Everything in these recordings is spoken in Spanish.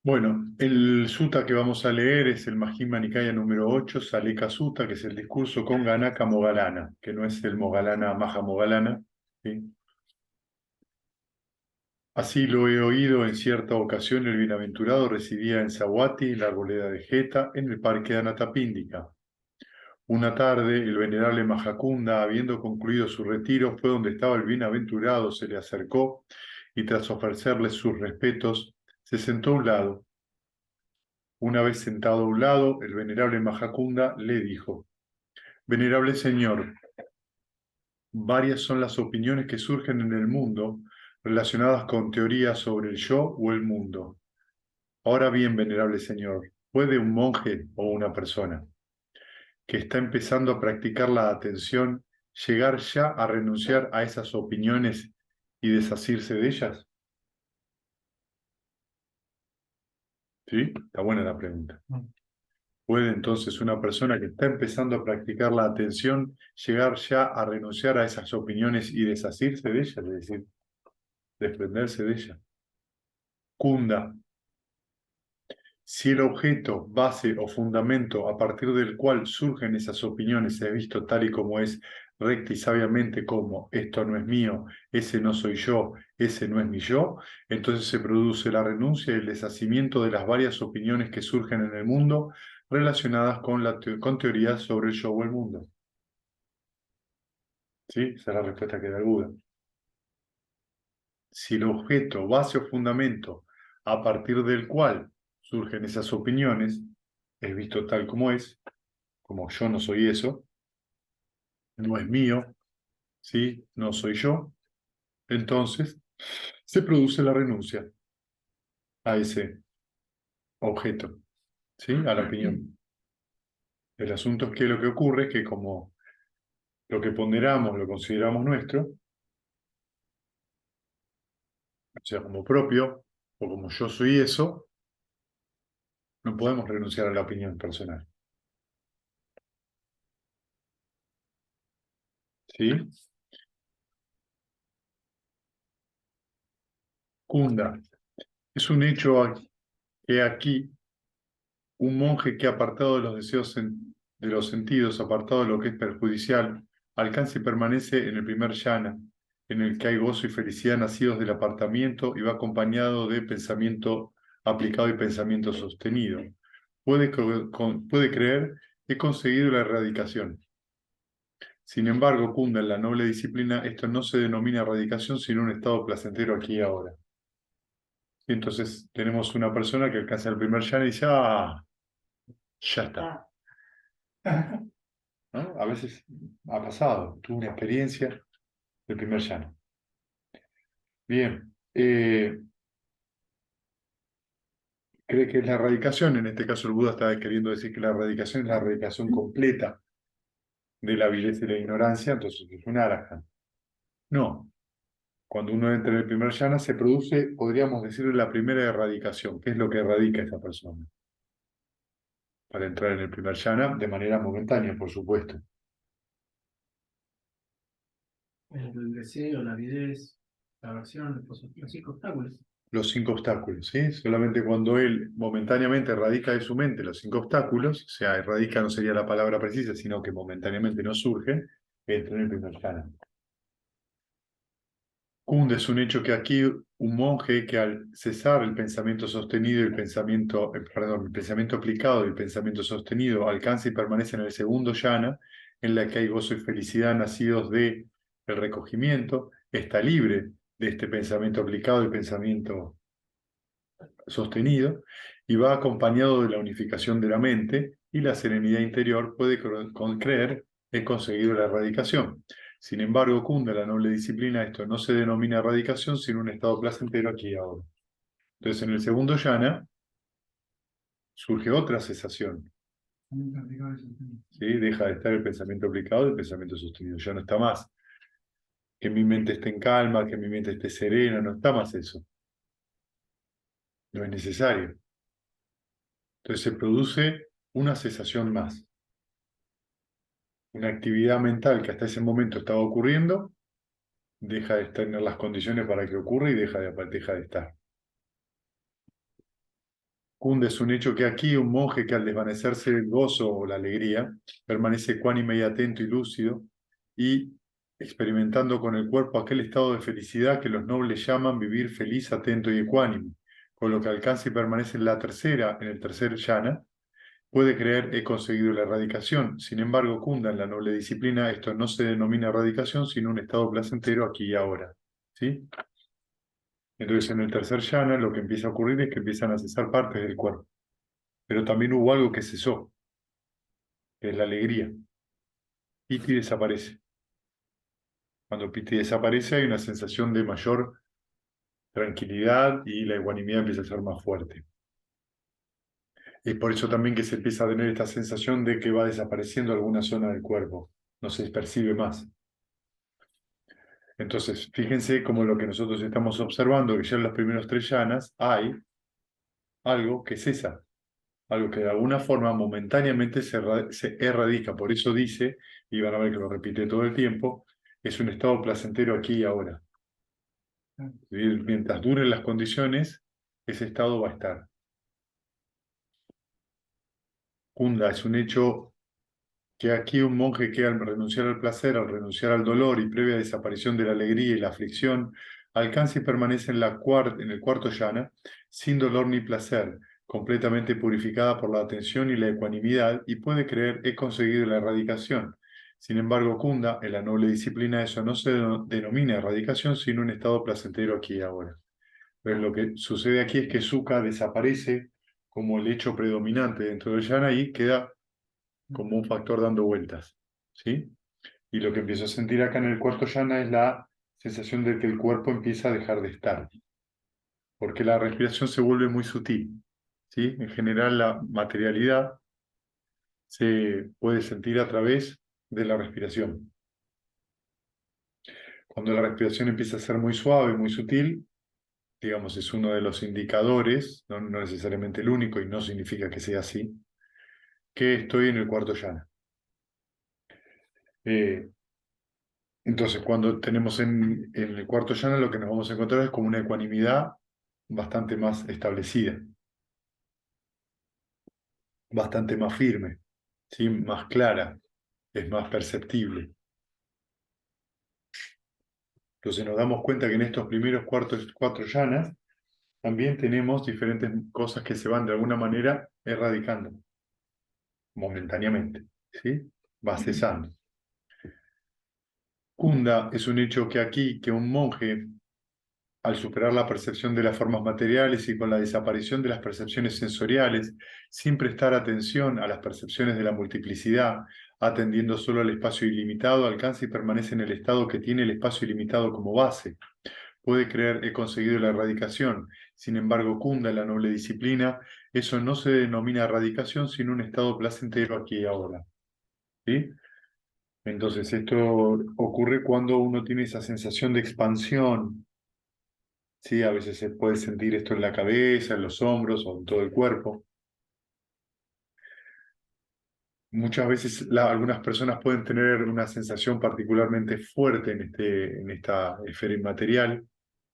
Bueno, el sutta que vamos a leer es el Majjhima Nikaya número 8, Saleka Sutta, que es el discurso con Ganaka Mogalana, que no es el Mogalana Mahamogalana, ¿sí? Así lo he oído en cierta ocasión, el bienaventurado residía en Saguati, la arboleda de Geta, en el parque de Anathapindika. Una tarde, el venerable Majakunda, habiendo concluido su retiro, fue donde estaba el bienaventurado, se le acercó y tras ofrecerle sus respetos, se sentó a un lado. Una vez sentado a un lado, el venerable Majakunda le dijo: Venerable señor, varias son las opiniones que surgen en el mundo relacionadas con teorías sobre el yo o el mundo. Ahora bien, venerable señor, ¿puede un monje o una persona que está empezando a practicar la atención llegar ya a renunciar a esas opiniones y desasirse de ellas? ¿Sí? Está buena la pregunta. ¿Puede entonces una persona que está empezando a practicar la atención llegar ya a renunciar a esas opiniones y desasirse de ellas, es decir, desprenderse de ellas? Kunda, si el objeto, base o fundamento a partir del cual surgen esas opiniones es visto tal y como es, recta y sabiamente como esto no es mío, ese no soy yo, ese no es mi yo, entonces se produce la renuncia y el deshacimiento de las varias opiniones que surgen en el mundo relacionadas con teorías sobre el yo o el mundo. ¿Sí? Esa es la respuesta que da el Buda. Si el objeto, base o fundamento a partir del cual surgen esas opiniones es visto tal como es, como yo no soy eso, no es mío, ¿sí? No soy yo, entonces se produce la renuncia a ese objeto, ¿sí? A la opinión. El asunto es que lo que ocurre es que como lo que ponderamos lo consideramos nuestro, o sea, como propio, o como yo soy eso, no podemos renunciar a la opinión personal, ¿sí? Kunda, es un hecho que aquí un monje que apartado de los deseos de los sentidos, apartado de lo que es perjudicial, alcanza y permanece en el primer yana, en el que hay gozo y felicidad nacidos del apartamiento y va acompañado de pensamiento aplicado y pensamiento sostenido. Puede creer, he conseguido la erradicación. Sin embargo, cunda en la noble disciplina, esto no se denomina erradicación, sino un estado placentero aquí y ahora. Y entonces tenemos una persona que alcanza el primer yana y dice, ya está. ¿No? A veces ha pasado, tuve una experiencia del primer llano. Bien, cree que es la erradicación, en este caso el Buda estaba queriendo decir que la erradicación es la erradicación completa de la vileza y la ignorancia, entonces es un arahant. No, cuando uno entra en el primer llana se produce, podríamos decir, la primera erradicación, que es lo que erradica a esa persona, para entrar en el primer llana de manera momentánea, por supuesto. El deseo, la avidez, la aversión, los 5 obstáculos. Los 5 obstáculos, ¿sí? Solamente cuando él momentáneamente erradica de su mente los 5 obstáculos, o sea, erradica no sería la palabra precisa, sino que momentáneamente no surgen, entra en el primer jhana. Kunda es un hecho que aquí un monje que al cesar el pensamiento sostenido y el pensamiento aplicado y el pensamiento sostenido alcanza y permanece en el segundo jhana, en la que hay gozo y felicidad nacidos de el recogimiento, está libre de este pensamiento aplicado y pensamiento sostenido y va acompañado de la unificación de la mente y la serenidad interior puede creer he conseguido la erradicación. Sin embargo, cunda la noble disciplina, esto no se denomina erradicación, sino un estado placentero aquí y ahora. Entonces, en el segundo yana surge otra cesación. ¿Sí? Deja de estar el pensamiento aplicado y el pensamiento sostenido. Ya no está más que mi mente esté en calma, que mi mente esté serena, no está más eso. No es necesario. Entonces se produce una cesación más. Una actividad mental que hasta ese momento estaba ocurriendo, deja de tener las condiciones para que ocurra y deja de estar. Kunda es un hecho que aquí un monje que al desvanecerse el gozo o la alegría, permanece ecuánime y atento y lúcido, y experimentando con el cuerpo aquel estado de felicidad que los nobles llaman vivir feliz, atento y ecuánime, con lo que alcanza y permanece en en el tercer jhana, puede creer he conseguido la erradicación. Sin embargo, Kunda, en la noble disciplina, esto no se denomina erradicación, sino un estado placentero aquí y ahora. ¿Sí? Entonces, en el tercer jhana, lo que empieza a ocurrir es que empiezan a cesar partes del cuerpo. Pero también hubo algo que cesó, que es la alegría. Piti desaparece. Cuando Piti desaparece, hay una sensación de mayor tranquilidad y la ecuanimidad empieza a ser más fuerte. Es por eso también que se empieza a tener esta sensación de que va desapareciendo alguna zona del cuerpo. No se percibe más. Entonces, fíjense como lo que nosotros estamos observando, que ya en los primeros tres yanas hay algo que cesa, algo que de alguna forma momentáneamente se erradica. Por eso dice, y van a ver que lo repite todo el tiempo, es un estado placentero aquí y ahora. Mientras duren las condiciones, ese estado va a estar. Kunda es un hecho que aquí un monje que al renunciar al placer, al renunciar al dolor y previa desaparición de la alegría y la aflicción, alcanza y permanece en el cuarto jhana, sin dolor ni placer, completamente purificada por la atención y la ecuanimidad, y puede creer he conseguido la erradicación. Sin embargo, Kunda, en la noble disciplina, eso no se denomina erradicación, sino un estado placentero aquí y ahora. Pero lo que sucede aquí es que Sukha desaparece como el hecho predominante dentro del jhana y queda como un factor dando vueltas, ¿sí? Y lo que empiezo a sentir acá en el cuarto jhana es la sensación de que el cuerpo empieza a dejar de estar, porque la respiración se vuelve muy sutil, ¿sí? En general la materialidad se puede sentir a través de la respiración. Cuando la respiración empieza a ser muy suave, muy sutil, digamos, es uno de los indicadores, no necesariamente el único y no significa que sea así, que estoy en el cuarto jhana. Entonces, cuando tenemos en el cuarto jhana, lo que nos vamos a encontrar es como una ecuanimidad bastante más establecida, bastante más firme, ¿sí? Más clara, es más perceptible. Entonces nos damos cuenta que en estos primeros cuatro jhanas también tenemos diferentes cosas que se van de alguna manera erradicando momentáneamente, ¿sí? Va cesando. Kunda es un hecho que aquí, que un monje al superar la percepción de las formas materiales y con la desaparición de las percepciones sensoriales, sin prestar atención a las percepciones de la multiplicidad, atendiendo solo al espacio ilimitado, alcanza y permanece en el estado que tiene el espacio ilimitado como base. Puede creer, he conseguido la erradicación. Sin embargo, Kunda, la noble disciplina, eso no se denomina erradicación, sino un estado placentero aquí y ahora. ¿Sí? Entonces, esto ocurre cuando uno tiene esa sensación de expansión. Sí, a veces se puede sentir esto en la cabeza, en los hombros o en todo el cuerpo. Muchas veces algunas personas pueden tener una sensación particularmente fuerte en esta esfera inmaterial,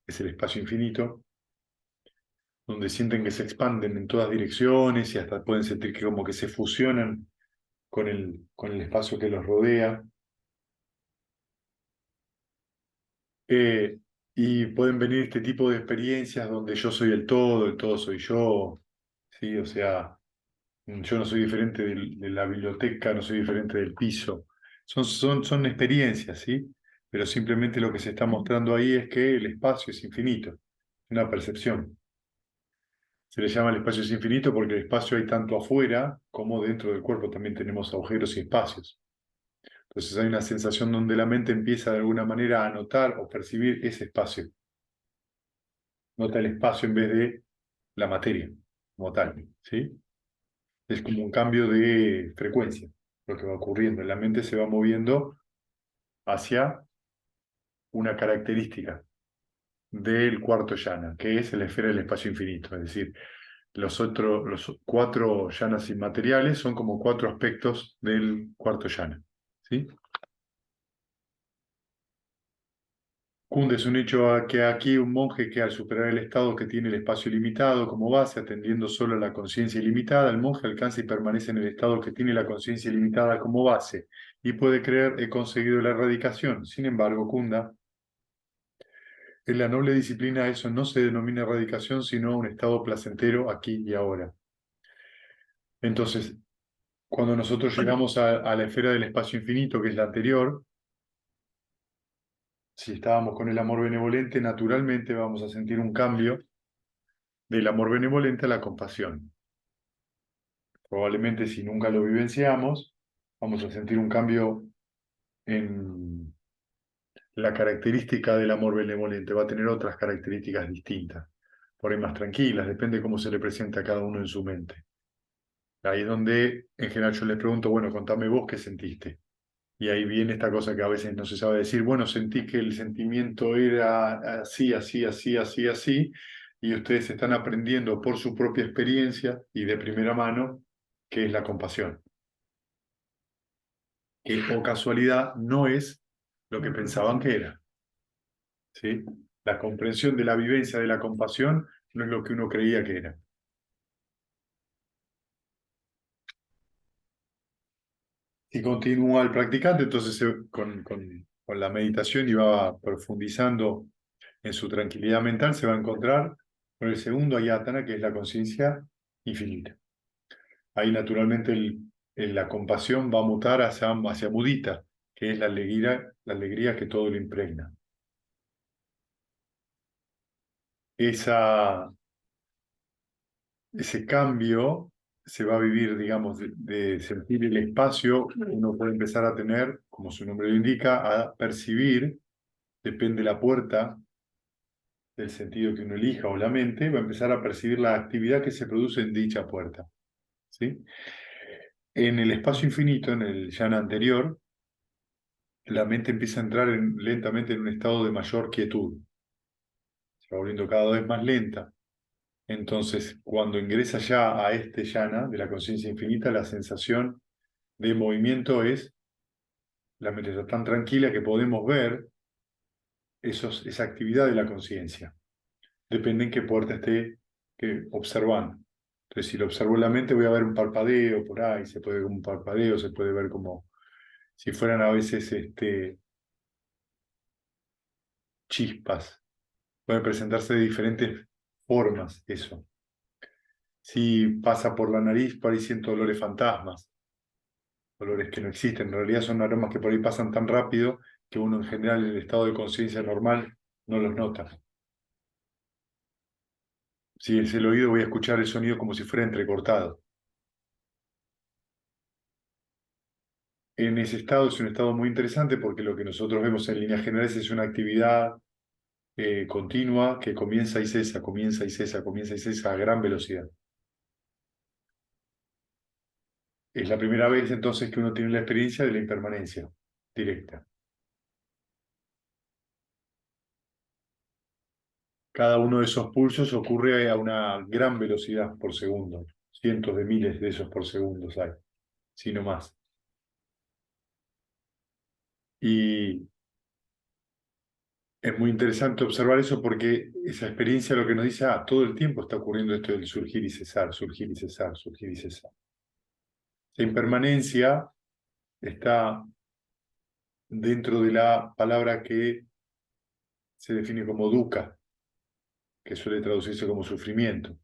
que es el espacio infinito, donde sienten que se expanden en todas direcciones y hasta pueden sentir que como que se fusionan con el espacio que los rodea. Eh, y pueden venir este tipo de experiencias donde yo soy el todo soy yo, ¿sí? O sea, yo no soy diferente de la biblioteca, no soy diferente del piso. Son experiencias, ¿sí? Pero simplemente lo que se está mostrando ahí es que el espacio es infinito, una percepción. Se le llama el espacio es infinito porque el espacio hay tanto afuera como dentro del cuerpo también tenemos agujeros y espacios. Entonces hay una sensación donde la mente empieza de alguna manera a notar o percibir ese espacio. Nota el espacio en vez de la materia como tal, ¿sí? Es como un cambio de frecuencia, lo que va ocurriendo. La mente se va moviendo hacia una característica del cuarto yana, que es la esfera del espacio infinito. Es decir, los cuatro yanas inmateriales son como cuatro aspectos del cuarto yana. ¿Sí? Cunde es un hecho que aquí un monje que al superar el estado que tiene el espacio limitado como base, atendiendo solo a la conciencia ilimitada, el monje alcanza y permanece en el estado que tiene la conciencia ilimitada como base y puede creer he conseguido la erradicación. Sin embargo, Kunda, en la noble disciplina eso no se denomina erradicación, sino un estado placentero aquí y ahora. Entonces, cuando nosotros llegamos a la esfera del espacio infinito, que es la anterior, si estábamos con el amor benevolente, naturalmente vamos a sentir un cambio del amor benevolente a la compasión. Probablemente si nunca lo vivenciamos, vamos a sentir un cambio en la característica del amor benevolente. Va a tener otras características distintas, por ahí más tranquilas, depende cómo se le presenta a cada uno en su mente. Ahí es donde en general yo les pregunto, bueno, contame vos qué sentiste. Y ahí viene esta cosa que a veces no se sabe decir, bueno, sentí que el sentimiento era así, así, así, así, así, y ustedes están aprendiendo por su propia experiencia y de primera mano qué es la compasión, que o casualidad no es lo que pensaban que era, ¿sí? La comprensión de la vivencia de la compasión no es lo que uno creía que era. Si continúa el practicante, entonces con la meditación y va profundizando en su tranquilidad mental, se va a encontrar con el segundo ayatana, que es la conciencia infinita. Ahí naturalmente la compasión va a mutar hacia mudita, que es la alegría que todo lo impregna. Esa, ese cambio se va a vivir, digamos, de sentir el espacio, uno puede empezar a tener, como su nombre lo indica, a percibir, depende de la puerta del sentido que uno elija o la mente, va a empezar a percibir la actividad que se produce en dicha puerta. ¿Sí? En el espacio infinito, en el yana anterior, la mente empieza a entrar lentamente en un estado de mayor quietud, se va volviendo cada vez más lenta. Entonces, cuando ingresa ya a este yana de la conciencia infinita, la sensación de movimiento es, la mente está tan tranquila que podemos ver esa actividad de la conciencia. Depende en qué puerta esté observando. Entonces, si lo observo en la mente, voy a ver un parpadeo por ahí, se puede ver un parpadeo, se puede ver como si fueran a veces chispas. Puede presentarse de diferentes formas eso. Si pasa por la nariz, por ahí siento olores fantasmas, olores que no existen. En realidad son aromas que por ahí pasan tan rápido que uno en general en el estado de conciencia normal no los nota. Si es el oído, voy a escuchar el sonido como si fuera entrecortado. En ese estado es un estado muy interesante porque lo que nosotros vemos en líneas generales es una actividad continua que comienza y cesa, comienza y cesa, comienza y cesa a gran velocidad. Es la primera vez entonces que uno tiene la experiencia de la impermanencia directa. Cada uno de esos pulsos ocurre a una gran velocidad por segundo. Cientos de miles de esos por segundo hay, si no más. Y es muy interesante observar eso porque esa experiencia lo que nos dice, todo el tiempo está ocurriendo esto del surgir y cesar, surgir y cesar, surgir y cesar. La impermanencia está dentro de la palabra que se define como dukkha, que suele traducirse como sufrimiento.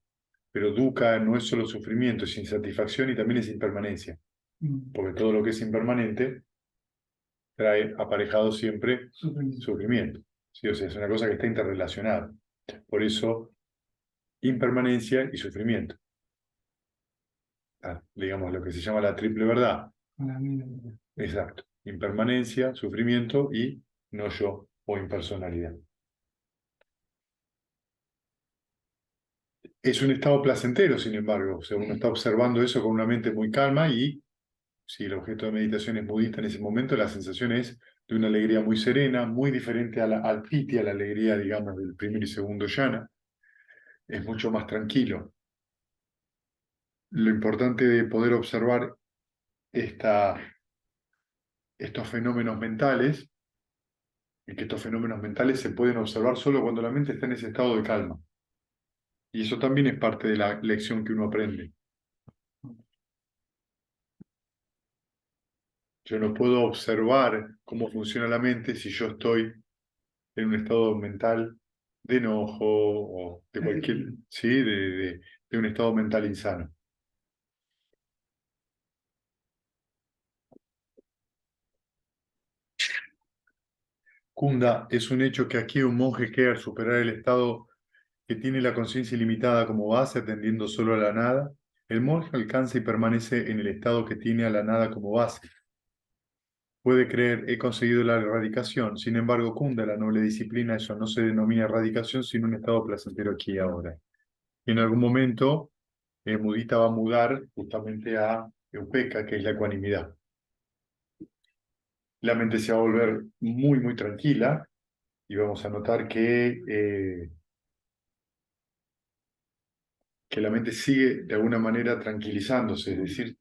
Pero dukkha no es solo sufrimiento, es insatisfacción y también es impermanencia, porque todo lo que es impermanente trae aparejado siempre sufrimiento. ¿Sí? O sea, es una cosa que está interrelacionada. Por eso, impermanencia y sufrimiento. Digamos lo que se llama la triple verdad. Exacto. Impermanencia, sufrimiento y no yo o impersonalidad. Es un estado placentero, sin embargo. O sea, uno está observando eso con una mente muy calma y si el objeto de meditación es budista en ese momento, la sensación es de una alegría muy serena, muy diferente al piti, a la alegría, digamos, del primer y segundo yana. Es mucho más tranquilo. Lo importante de poder observar estos fenómenos mentales y que estos fenómenos mentales se pueden observar solo cuando la mente está en ese estado de calma. Y eso también es parte de la lección que uno aprende. Yo no puedo observar cómo funciona la mente si yo estoy en un estado mental de enojo o de cualquier, sí, de un estado mental insano. Kunda, es un hecho que aquí un monje que al superar el estado que tiene la conciencia ilimitada como base, atendiendo solo a la nada, el monje alcanza y permanece en el estado que tiene a la nada como base. Puede creer, he conseguido la erradicación. Sin embargo, Kunda, la noble disciplina, eso no se denomina erradicación, sino un estado placentero aquí y ahora. Y en algún momento, Mudita va a mudar justamente a Eupeka, que es la ecuanimidad. La mente se va a volver muy, muy tranquila y vamos a notar que la mente sigue de alguna manera tranquilizándose, es decir,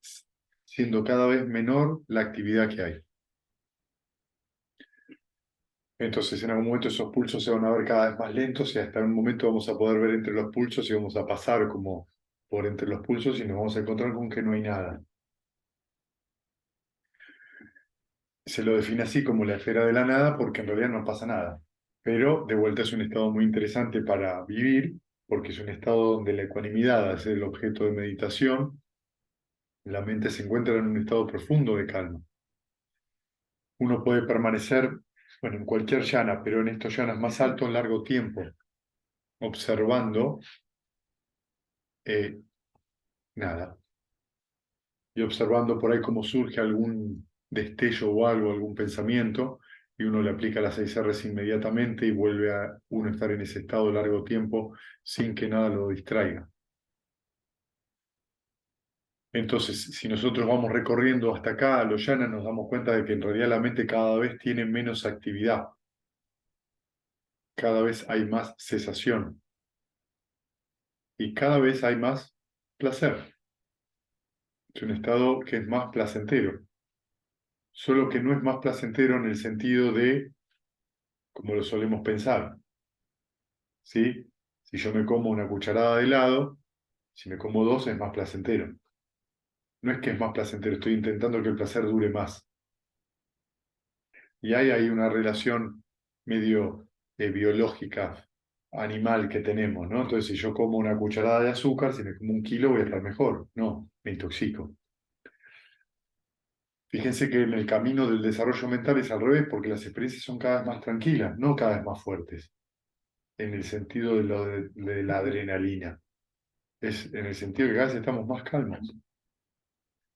siendo cada vez menor la actividad que hay. Entonces, en algún momento esos pulsos se van a ver cada vez más lentos y hasta un momento vamos a poder ver entre los pulsos y vamos a pasar como por entre los pulsos y nos vamos a encontrar con que no hay nada. Se lo define así como la esfera de la nada porque en realidad no pasa nada. Pero de vuelta es un estado muy interesante para vivir porque es un estado donde la ecuanimidad, al ser el objeto de meditación, la mente se encuentra en un estado profundo de calma. Uno puede permanecer, bueno, en cualquier llana, pero en estos llanas más altos largo tiempo, observando nada. Y observando por ahí cómo surge algún destello o algo, algún pensamiento, y uno le aplica las 6 R's inmediatamente y vuelve a uno estar en ese estado largo tiempo sin que nada lo distraiga. Entonces, si nosotros vamos recorriendo hasta acá, a los llanas, nos damos cuenta de que en realidad la mente cada vez tiene menos actividad, cada vez hay más cesación y cada vez hay más placer. Es un estado que es más placentero, solo que no es más placentero en el sentido de como lo solemos pensar, ¿sí? Si yo me como una cucharada de helado, si me como dos es más placentero. No es que es más placentero, estoy intentando que el placer dure más. Y hay ahí una relación medio biológica, animal que tenemos, ¿no? Entonces, si yo como una cucharada de azúcar, si me como un kilo voy a estar mejor. No, me intoxico. Fíjense que en el camino del desarrollo mental es al revés, porque las experiencias son cada vez más tranquilas, no cada vez más fuertes, en el sentido de la adrenalina. Es en el sentido que cada vez estamos más calmos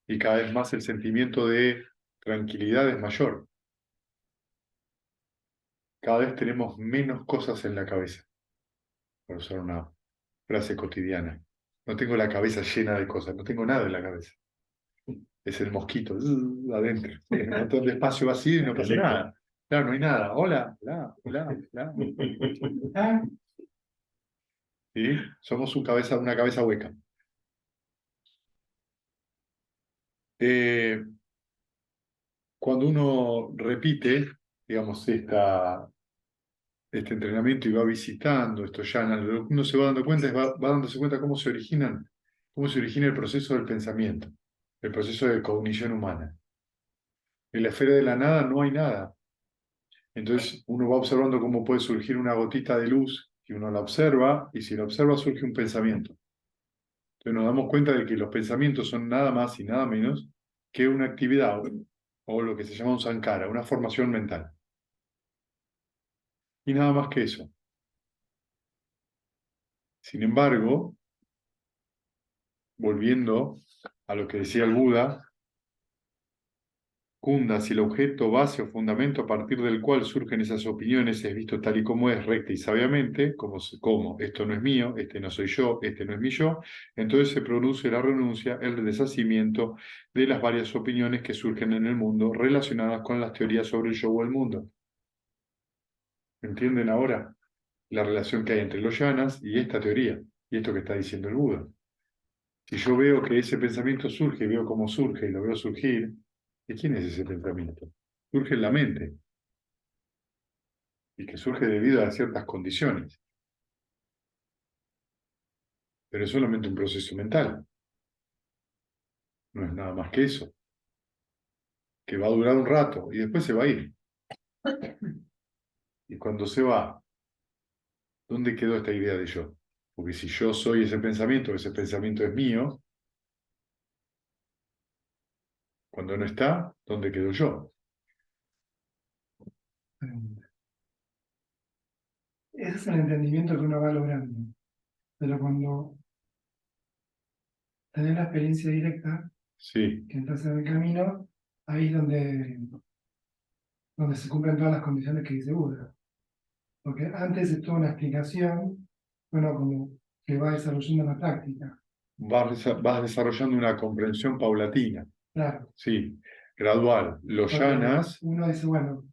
y cada vez más el sentimiento de tranquilidad es mayor. Cada vez tenemos menos cosas en la cabeza, por usar una frase cotidiana. No tengo la cabeza llena de cosas, no tengo nada en la cabeza. Es el mosquito adentro. Sí, un montón de espacio vacío y no pasa nada. Claro, no hay nada. Hola, hola, hola, hola. ¿Sí? Somos una cabeza hueca. Cuando uno repite, digamos, este entrenamiento y va visitando estos yanas, lo que uno se va dando cuenta es va dándose cuenta cómo se origina el proceso del pensamiento, el proceso de cognición humana. En la esfera de la nada no hay nada. Entonces uno va observando cómo puede surgir una gotita de luz y uno la observa y si la observa surge un pensamiento. Entonces nos damos cuenta de que los pensamientos son nada más y nada menos que una actividad o lo que se llama un sankara, una formación mental. Y nada más que eso. Sin embargo, volviendo a lo que decía el Buda, Kunda, si el objeto, base o fundamento a partir del cual surgen esas opiniones es visto tal y como es, recta y sabiamente, como esto no es mío, este no soy yo, este no es mi yo, entonces se produce la renuncia, el deshacimiento de las varias opiniones que surgen en el mundo relacionadas con las teorías sobre el yo o el mundo. ¿Entienden ahora la relación que hay entre los yanas y esta teoría y esto que está diciendo el Buda? Si yo veo que ese pensamiento surge, veo cómo surge y lo veo surgir, ¿de quién es ese pensamiento? Surge en la mente. y que surge debido a ciertas condiciones. Pero es solamente un proceso mental, no es nada más que eso, que va a durar un rato y después se va a ir. Y cuando se va, ¿dónde quedó esta idea de yo? Porque si yo soy ese pensamiento es mío, cuando no está, ¿dónde quedo yo? Ese es el entendimiento que uno va logrando. Pero cuando tenés la experiencia directa, Sí, que entras en el camino, ahí es donde se cumplen todas las condiciones que dice Buda. Porque antes es toda una explicación, bueno, como que va desarrollando la práctica. vas desarrollando una comprensión paulatina, Claro, sí, gradual. Lo porque llanas, uno dice, bueno,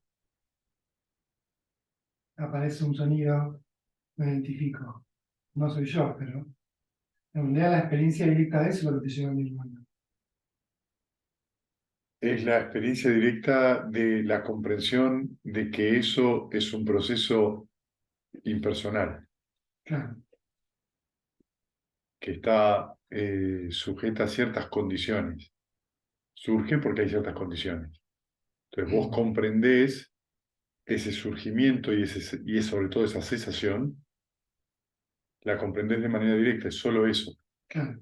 aparece un sonido, me identifico. No soy yo, pero en realidad la experiencia directa de eso es lo que te lleva a Nirvana. es la experiencia directa de la comprensión de que eso es un proceso impersonal, Claro, que está sujeta a ciertas condiciones. Surge porque hay ciertas condiciones. Entonces vos comprendés ese surgimiento y sobre todo esa cesación, la comprendés de manera directa, es solo eso. claro.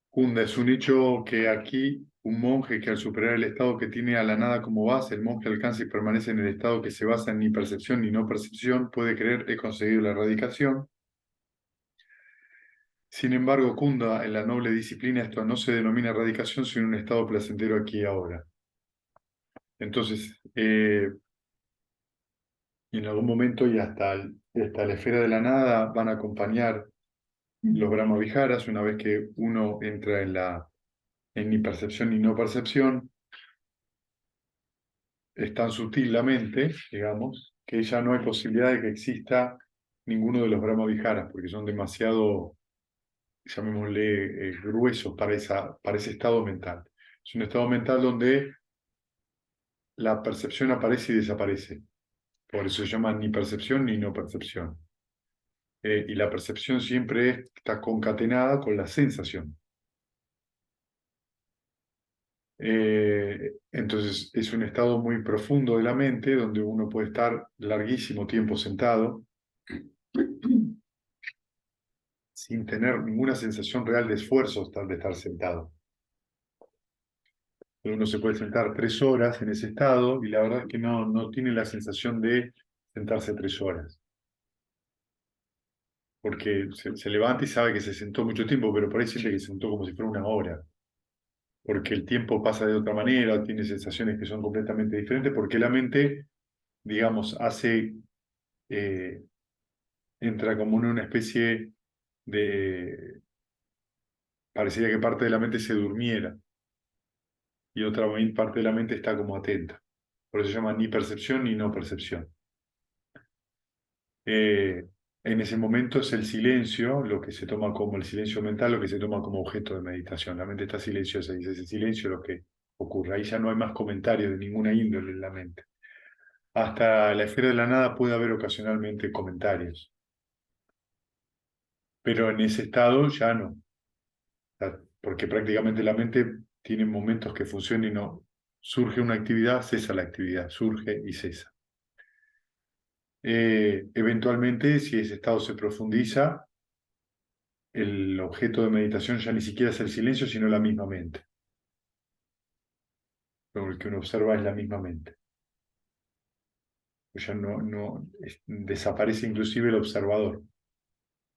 Kunda, es un hecho que aquí un monje que al superar el estado que tiene a la nada como base, el monje alcanza y permanece en el estado que se basa en ni percepción ni no percepción, puede creer he conseguido la erradicación. Sin embargo, Kunda, en la noble disciplina, esto no se denomina erradicación, sino un estado placentero aquí y ahora. Entonces, en algún momento y hasta la esfera de la nada van a acompañar los Brahmaviharas una vez que uno entra en ni percepción ni no percepción. Es tan sutil la mente, digamos, que ya no hay posibilidad de que exista ninguno de los Brahmaviharas, porque son demasiado, llamémosle, gruesos para ese estado mental. Es un estado mental donde la percepción aparece y desaparece. Por eso se llama ni percepción ni no percepción. Y la percepción siempre está concatenada con la sensación. Entonces es un estado muy profundo de la mente donde uno puede estar larguísimo tiempo sentado sin tener ninguna sensación real de esfuerzo de estar sentado. Uno se puede sentar 3 horas en ese estado y la verdad es que no tiene la sensación de sentarse 3 horas, porque se levanta y sabe que se sentó mucho tiempo, pero por ahí siente que se sentó como si fuera una hora, porque el tiempo pasa de otra manera, tiene sensaciones que son completamente diferentes, porque la mente, digamos, eh, entra como en una especie de, parecería que parte de la mente se durmiera y otra parte de la mente está como atenta. Por eso se llama ni percepción ni no percepción. Eh, en ese momento es el silencio, lo que se toma como el silencio mental, lo que se toma como objeto de meditación. La mente está silenciosa y es ese silencio lo que ocurre. Ahí ya no hay más comentarios de ninguna índole en la mente. Hasta la esfera de la nada puede haber ocasionalmente comentarios, pero en ese estado ya no, porque prácticamente la mente tiene momentos que funciona y no. Surge una actividad, cesa la actividad, surge y cesa. Eventualmente, si ese estado se profundiza, el objeto de meditación ya ni siquiera es el silencio, sino la misma mente. Lo que uno observa es la misma mente. Ya desaparece inclusive el observador.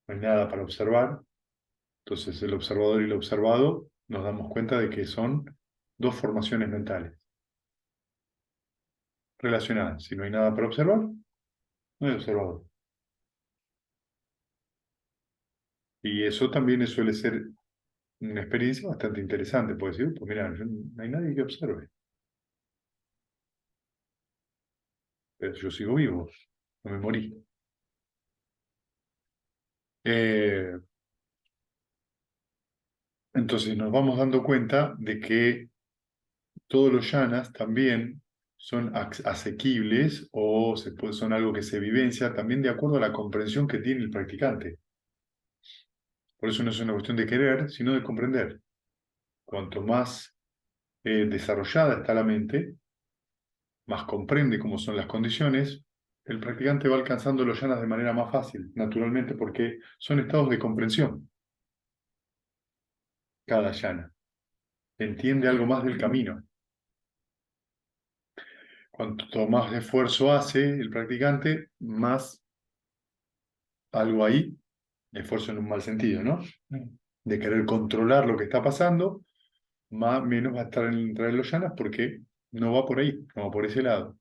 No hay nada para observar. Entonces el observador y el observado nos damos cuenta de que son dos formaciones mentales relacionadas. Si no hay nada para observar, no hay observador. Y eso también suele ser una experiencia bastante interesante. Puedes decir, pues mira, no hay nadie que observe, pero yo sigo vivo, no me morí. Eh, Entonces nos vamos dando cuenta de que todos los yanas también son asequibles o son algo que se vivencia también de acuerdo a la comprensión que tiene el practicante. Por eso no es una cuestión de querer, sino de comprender. Cuanto más desarrollada está la mente, más comprende cómo son las condiciones, el practicante va alcanzando los yanas de manera más fácil, naturalmente, porque son estados de comprensión. Cada yana entiende algo más del camino. Cuanto más esfuerzo hace el practicante, más algo ahí, esfuerzo en un mal sentido, ¿no? De querer controlar lo que está pasando, menos va a estar entre los yanas porque no va por ahí, no va por ese lado.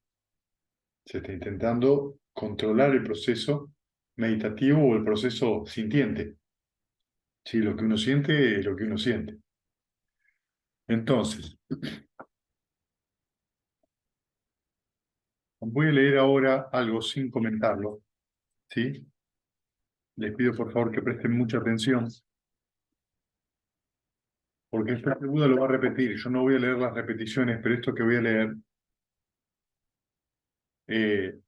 Se está intentando controlar el proceso meditativo o el proceso sintiente. Sí, lo que uno siente es lo que uno siente. Entonces, voy a leer ahora algo sin comentarlo, ¿sí? Les pido por favor que presten mucha atención, porque este Buda lo va a repetir. Yo no voy a leer las repeticiones, pero esto que voy a leer eh,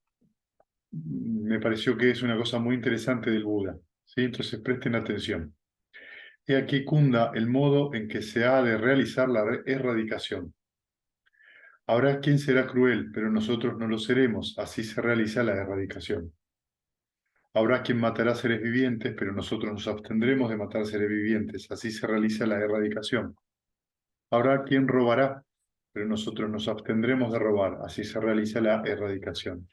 me pareció que es una cosa muy interesante del Buda, ¿sí? Entonces presten atención. He aquí cunda el modo en que se ha de realizar la erradicación. Habrá quien será cruel, pero nosotros no lo seremos, así se realiza la erradicación. Habrá quien matará seres vivientes, pero nosotros nos abstendremos de matar seres vivientes, así se realiza la erradicación. Habrá quien robará, pero nosotros nos abstendremos de robar, así se realiza la erradicación.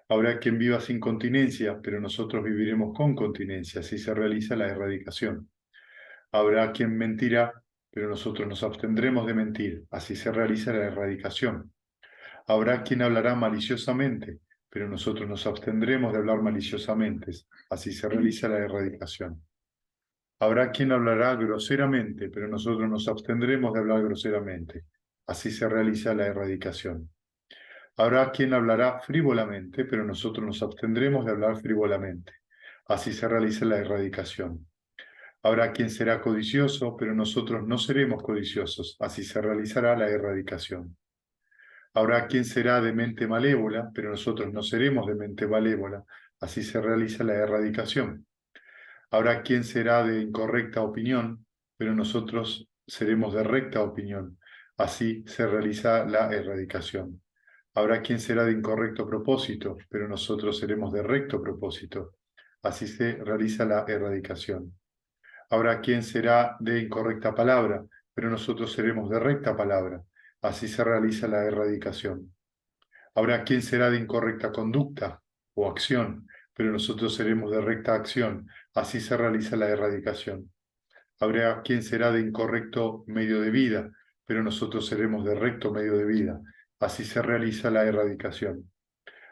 Habrá quien viva sin continencia, pero nosotros viviremos con continencia, así se realiza la erradicación. Habrá quien mentirá, pero nosotros nos abstendremos de mentir, así se realiza la erradicación. Habrá quien hablará maliciosamente, pero nosotros nos abstendremos de hablar maliciosamente, así se realiza la erradicación. Habrá quien hablará groseramente, pero nosotros nos abstendremos de hablar groseramente, así se realiza la erradicación. Habrá quien hablará frívolamente, pero nosotros nos abstendremos de hablar frívolamente, así se realiza la erradicación. Habrá quien será codicioso, pero nosotros no seremos codiciosos, así se realizará la erradicación. Habrá quien será de mente malévola, pero nosotros no seremos de mente malévola, así se realiza la erradicación. Habrá quien será de incorrecta opinión, pero nosotros seremos de recta opinión, así se realiza la erradicación. Habrá quien será de incorrecto propósito, pero nosotros seremos de recto propósito, así se realiza la erradicación. Habrá quien será de incorrecta palabra, pero nosotros seremos de recta palabra, así se realiza la erradicación. Habrá quien será de incorrecta conducta o acción, pero nosotros seremos de recta acción, así se realiza la erradicación. Habrá quien será de incorrecto medio de vida, pero nosotros seremos de recto medio de vida, así se realiza la erradicación.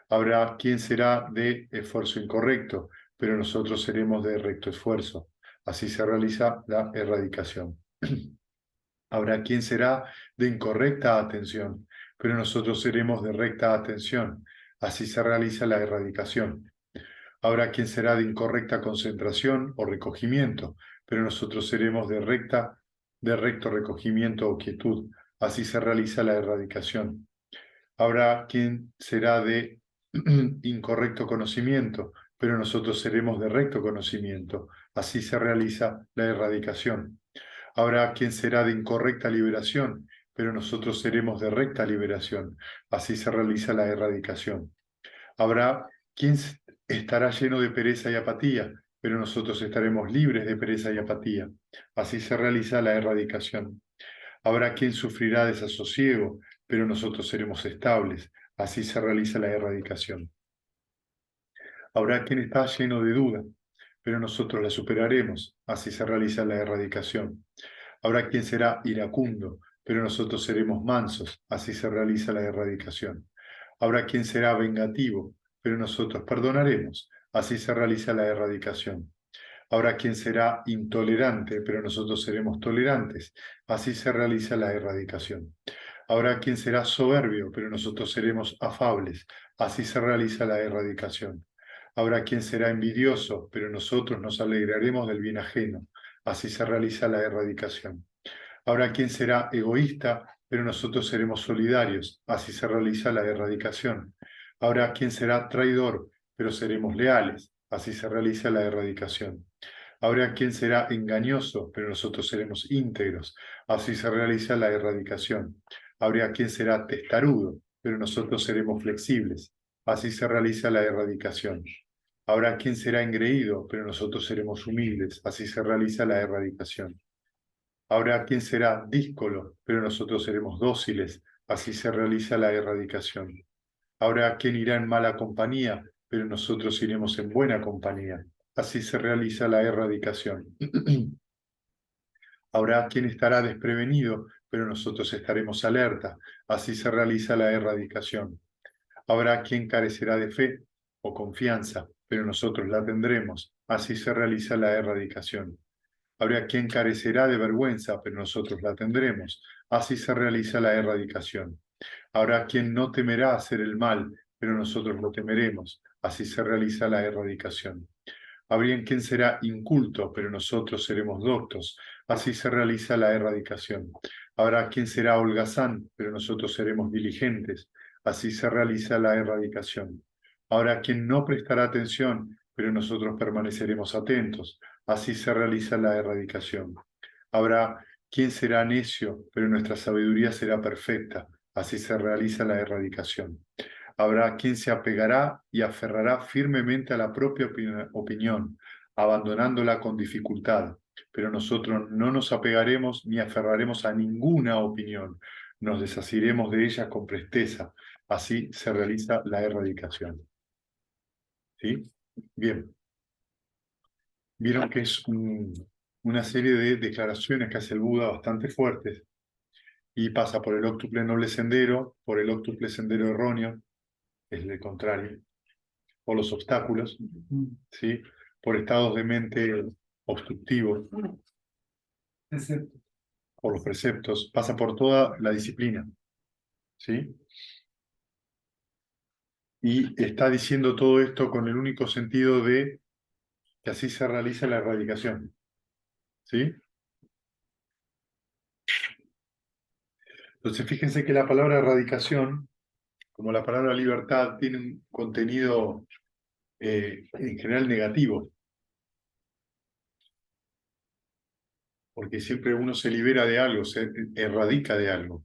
Habrá quien será de esfuerzo incorrecto, pero nosotros seremos de recto esfuerzo, así se realiza la erradicación. Habrá quien será de incorrecta atención, pero nosotros seremos de recta atención. Así se realiza la erradicación. Habrá quien será de incorrecta concentración o recogimiento, pero nosotros seremos de recto recogimiento o quietud. Así se realiza la erradicación. Habrá quien será de incorrecto conocimiento, pero nosotros seremos de recto conocimiento. Así se realiza la erradicación. Habrá quien será de incorrecta liberación, pero nosotros seremos de recta liberación. Así se realiza la erradicación. Habrá quien estará lleno de pereza y apatía, pero nosotros estaremos libres de pereza y apatía. Así se realiza la erradicación. Habrá quien sufrirá desasosiego, pero nosotros seremos estables. Así se realiza la erradicación. Habrá quien está lleno de duda, pero nosotros la superaremos. Así se realiza la erradicación. Habrá quien será iracundo, pero nosotros seremos mansos. Así se realiza la erradicación. Habrá quien será vengativo, pero nosotros perdonaremos. Así se realiza la erradicación. Habrá quien será intolerante, pero nosotros seremos tolerantes. Así se realiza la erradicación. Habrá quien será soberbio, pero nosotros seremos afables. Así se realiza la erradicación. Habrá quien será envidioso, pero nosotros nos alegraremos del bien ajeno. Así se realiza la erradicación. Habrá quien será egoísta, pero nosotros seremos solidarios. Así se realiza la erradicación. Habrá quien será traidor, pero seremos leales. Así se realiza la erradicación. Habrá quien será engañoso, pero nosotros seremos íntegros. Así se realiza la erradicación. Habrá quien será testarudo, pero nosotros seremos flexibles. Así se realiza la erradicación. Habrá quien será engreído, pero nosotros seremos humildes. Así se realiza la erradicación. Habrá quien será díscolo, pero nosotros seremos dóciles. Así se realiza la erradicación. Habrá quien irá en mala compañía, pero nosotros iremos en buena compañía. Así se realiza la erradicación. Habrá quien estará desprevenido, pero nosotros estaremos alerta. Así se realiza la erradicación. Habrá quien carecerá de fe o confianza, pero nosotros la tendremos. Así se realiza la erradicación. Habrá quien carecerá de vergüenza, pero nosotros la tendremos. Así se realiza la erradicación. Habrá quien no temerá hacer el mal, pero nosotros lo temeremos. Así se realiza la erradicación. Habrá quien será inculto, pero nosotros seremos doctos. Así se realiza la erradicación. Habrá quien será holgazán, pero nosotros seremos diligentes. Así se realiza la erradicación. Habrá quien no prestará atención, pero nosotros permaneceremos atentos. Así se realiza la erradicación. Habrá quien será necio, pero nuestra sabiduría será perfecta. Así se realiza la erradicación. Habrá quien se apegará y aferrará firmemente a la propia opinión, abandonándola con dificultad. Pero nosotros no nos apegaremos ni aferraremos a ninguna opinión. Nos desasiremos de ella con presteza. Así se realiza la erradicación. ¿Sí? Bien. Vieron que es una serie de declaraciones que hace el Buda bastante fuertes y pasa por el óctuple noble sendero, por el óctuple sendero erróneo, es el contrario, por los obstáculos, ¿sí? Por estados de mente obstructivos, Excepto. por los preceptos, pasa por toda la disciplina, ¿sí? Y está diciendo todo esto con el único sentido de que así se realiza la erradicación, ¿sí? Entonces fíjense que la palabra erradicación, como la palabra libertad, tiene un contenido en general negativo, porque siempre uno se libera de algo, se erradica de algo.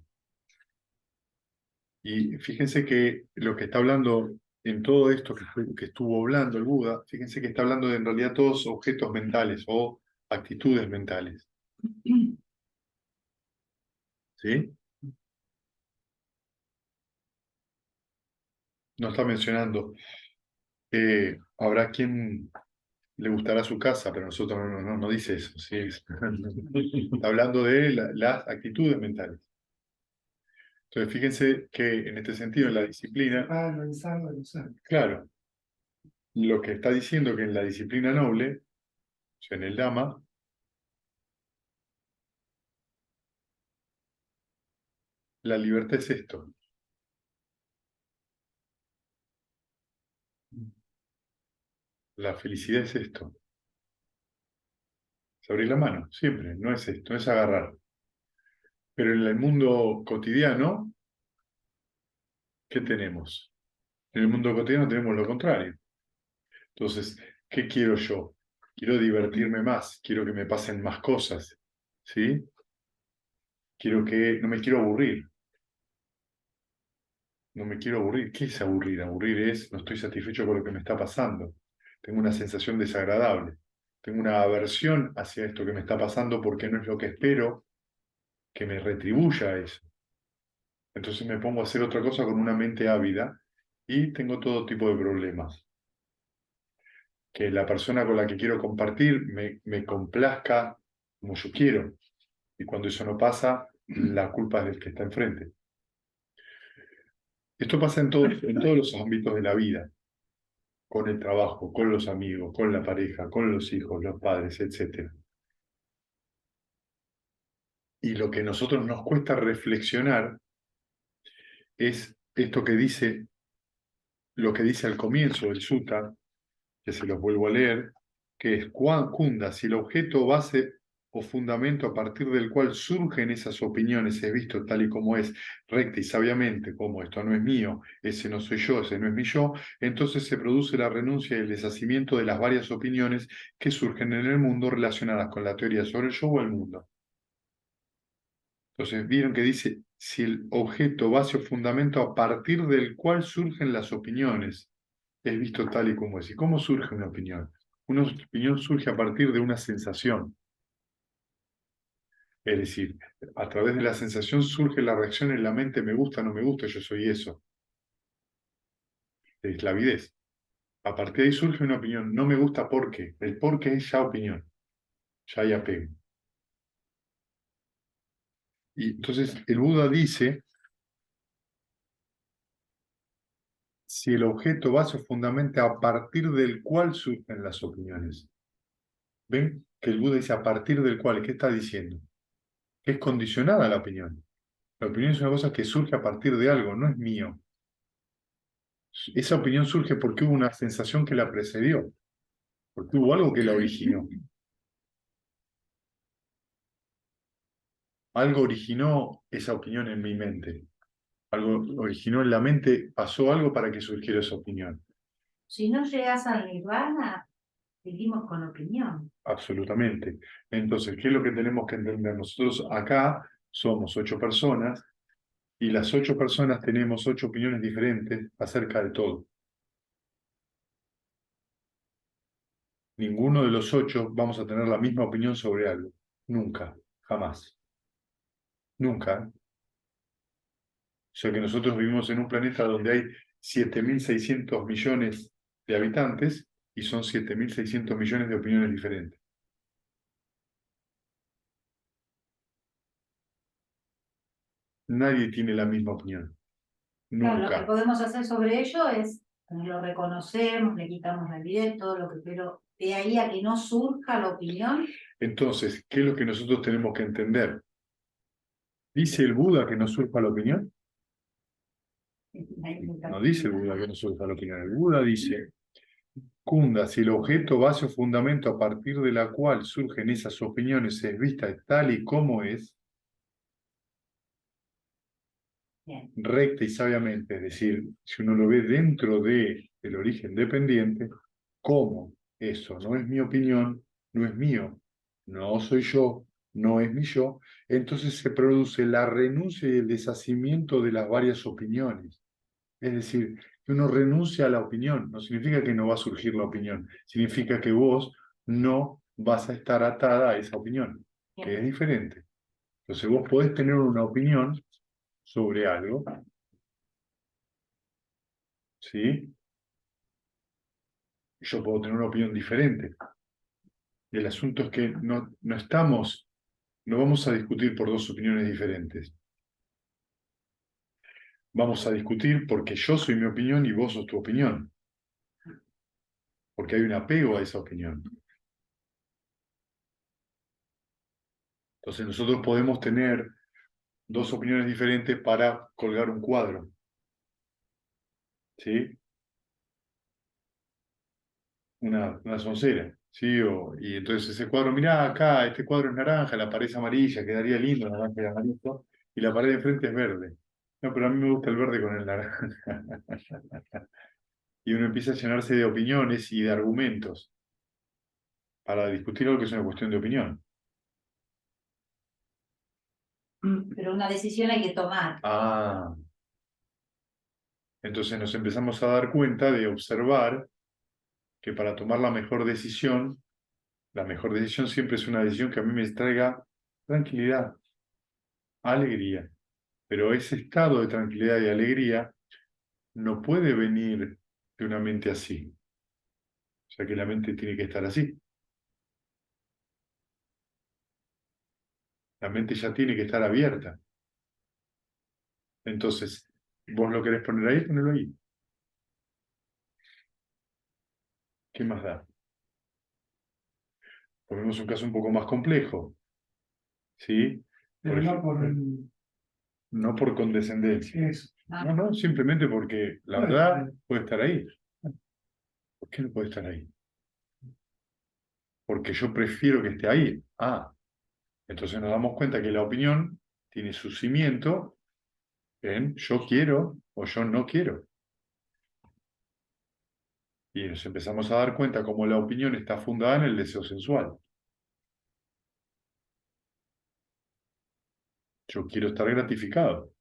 Y fíjense que lo que está hablando en todo esto que estuvo hablando el Buda, fíjense que está hablando de en realidad todos objetos mentales o actitudes mentales. ¿Sí? No está mencionando, habrá quien le gustará su casa, pero nosotros no dice eso. ¿Sí? Está hablando de las actitudes mentales. Entonces, fíjense que en este sentido, en la disciplina, Analizarlo y usar. claro, lo que está diciendo que en la disciplina noble, o sea, en el Dhamma, la libertad es esto. La felicidad es esto. Es abrir la mano, siempre, no es esto, no es agarrar. Pero en el mundo cotidiano, ¿qué tenemos? En el mundo cotidiano tenemos lo contrario. Entonces, ¿qué quiero yo? Quiero divertirme más, quiero que me pasen más cosas, ¿sí? No me quiero aburrir. No me quiero aburrir. ¿Qué es aburrir? Aburrir es, no estoy satisfecho con lo que me está pasando. Tengo una sensación desagradable. Tengo una aversión hacia esto que me está pasando porque no es lo que espero que me retribuya eso. Entonces me pongo a hacer otra cosa con una mente ávida y tengo todo tipo de problemas. Que la persona con la que quiero compartir me complazca como yo quiero. Y cuando eso no pasa, la culpa es del que está enfrente. Esto pasa en todos los ámbitos de la vida, con el trabajo, con los amigos, con la pareja, con los hijos, los padres, etc. Y lo que a nosotros nos cuesta reflexionar es esto que dice, lo que dice al comienzo del sutta, que se los vuelvo a leer, que es Kunda, si el objeto base o fundamento a partir del cual surgen esas opiniones es visto tal y como es, recta y sabiamente, como esto no es mío, ese no soy yo, ese no es mi yo, entonces se produce la renuncia y el deshacimiento de las varias opiniones que surgen en el mundo relacionadas con la teoría sobre el yo o el mundo. Entonces, vieron que dice, si el objeto, base o fundamento a partir del cual surgen las opiniones es visto tal y como es. ¿Y cómo surge una opinión? Una opinión surge a partir de una sensación. Es decir, a través de la sensación surge la reacción en la mente, me gusta, no me gusta, yo soy eso. De esclavidez. A partir de ahí surge una opinión, no me gusta porque. El porque es ya opinión, ya hay apego. Y entonces el Buda dice, si el objeto base o fundamenta a partir del cual surgen las opiniones. ¿Ven? Que el Buda dice a partir del cual, ¿qué está diciendo? Que es condicionada la opinión. La opinión es una cosa que surge a partir de algo, no es mío. Esa opinión surge porque hubo una sensación que la precedió, porque hubo algo que la originó. Algo originó esa opinión en mi mente. Algo originó en la mente, pasó algo para que surgiera esa opinión. Si no llegas al nirvana, seguimos con opinión. Absolutamente. Entonces, ¿qué es lo que tenemos que entender? Nosotros acá somos 8 personas y las 8 personas tenemos 8 opiniones diferentes acerca de todo. Ninguno de los 8 vamos a tener la misma opinión sobre algo. Nunca, jamás. Nunca. O sea que nosotros vivimos en un planeta donde hay 7.600 millones de habitantes y son 7.600 millones de opiniones diferentes. Nadie tiene la misma opinión. Claro, lo que Nunca. podemos hacer sobre ello es, lo reconocemos, le quitamos la validez, todo lo que, pero de ahí a que no surja la opinión. Entonces, ¿qué es lo que nosotros tenemos que entender? ¿Dice el Buda que no surja la opinión? No dice el Buda que no surja la opinión. El Buda dice, Kunda, si el objeto, base o fundamento a partir de la cual surgen esas opiniones es vista tal y como es, Bien. recta y sabiamente, es decir, si uno lo ve dentro del origen dependiente, ¿cómo? Eso no es mi opinión, no es mío, no soy yo, no es mi yo, entonces se produce la renuncia y el deshacimiento de las varias opiniones. Es decir, que uno renuncia a la opinión, no significa que no va a surgir la opinión, significa que vos no vas a estar atada a esa opinión, que es diferente. Entonces vos podés tener una opinión sobre algo, ¿sí? Yo puedo tener una opinión diferente. Y el asunto es que no vamos a discutir por 2 opiniones diferentes. Vamos a discutir porque yo soy mi opinión y vos sos tu opinión. Porque hay un apego a esa opinión. Entonces nosotros podemos tener 2 opiniones diferentes para colgar un cuadro. ¿Sí? Una soncera. ¿Sí? Y entonces ese cuadro, mirá acá, este cuadro es naranja, la pared es amarilla, quedaría lindo naranja y amarillo, y la pared de enfrente es verde. No, pero a mí me gusta el verde con el naranja. Y uno empieza a llenarse de opiniones y de argumentos para discutir algo que es una cuestión de opinión. Pero una decisión hay que tomar. Ah, entonces nos empezamos a dar cuenta de observar que para tomar la mejor decisión siempre es una decisión que a mí me traiga tranquilidad, alegría. Pero ese estado de tranquilidad y alegría no puede venir de una mente así. O sea que la mente tiene que estar así. La mente ya tiene que estar abierta. Entonces, vos lo querés poner ahí, ponelo ahí. ¿Qué más da? Ponemos un caso un poco más complejo. ¿Sí? Pero no por No por condescendencia. eso. No, no, simplemente porque la Bueno, verdad puede estar ahí. ¿Por qué no puede estar ahí? Porque yo prefiero que esté ahí. Ah, Entonces nos damos cuenta que la opinión tiene su cimiento en yo quiero o yo no quiero. Y nos empezamos a dar cuenta cómo la opinión está fundada en el deseo sensual. Yo quiero estar gratificado.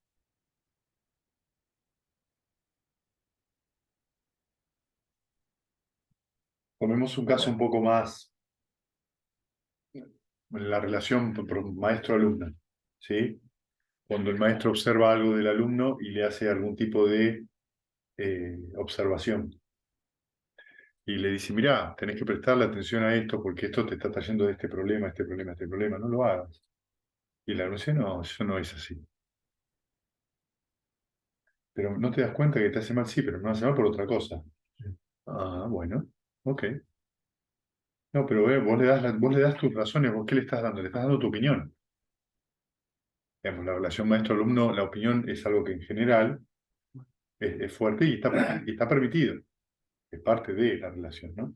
Tomemos un caso un poco más en la relación maestro-alumno, ¿sí? Cuando el maestro observa algo del alumno y le hace algún tipo de observación. Y le dice, mirá, tenés que prestarle atención a esto porque esto te está trayendo de este problema, este problema, este problema, no lo hagas. Y el alumno dice, no, eso no es así. Pero no te das cuenta que te hace mal, sí, pero me hace mal por otra cosa. Ah, bueno, ok. No, pero vos le das tus razones, ¿vos qué le estás dando? Le estás dando tu opinión. Digamos, la relación maestro-alumno, la opinión es algo que en general es fuerte y está permitido. Es parte de la relación, ¿no?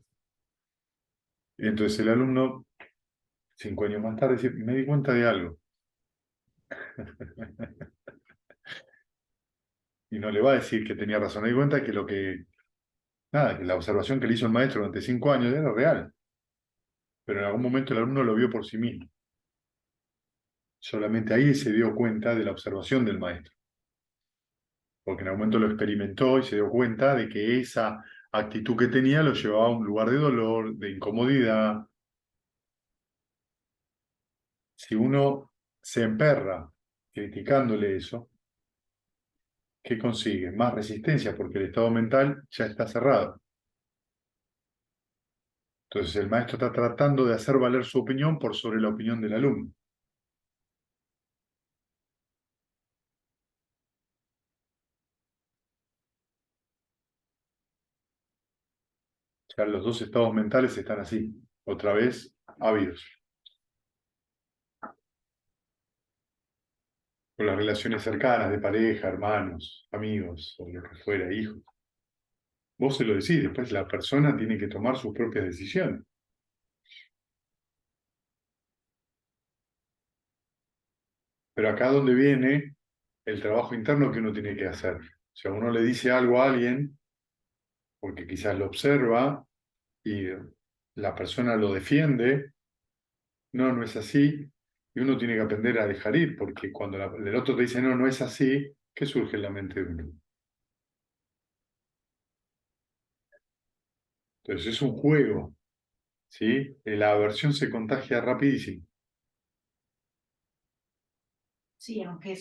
Y entonces el alumno, 5 años más tarde, dice, me di cuenta de algo. Y no le va a decir que tenía razón, me di cuenta que nada, que la observación que le hizo el maestro durante 5 años era real. Pero en algún momento el alumno lo vio por sí mismo. Solamente ahí se dio cuenta de la observación del maestro. Porque en algún momento lo experimentó y se dio cuenta de que esa actitud que tenía lo llevaba a un lugar de dolor, de incomodidad. Si uno se emperra criticándole eso, ¿qué consigue? Más resistencia, porque el estado mental ya está cerrado. Entonces el maestro está tratando de hacer valer su opinión por sobre la opinión del alumno. O sea, los dos estados mentales están así, otra vez, ávidos. Con las relaciones cercanas de pareja, hermanos, amigos, o lo que fuera, hijos. Vos se lo decís, después la persona tiene que tomar sus propias decisiones. Pero acá donde viene el trabajo interno que uno tiene que hacer. O sea, uno le dice algo a alguien, porque quizás lo observa y la persona lo defiende. No, no es así. Y uno tiene que aprender a dejar ir, porque cuando el otro te dice no, no es así, ¿qué surge en la mente de uno? Entonces es un juego, ¿sí? La aversión se contagia rapidísimo. Sí, aunque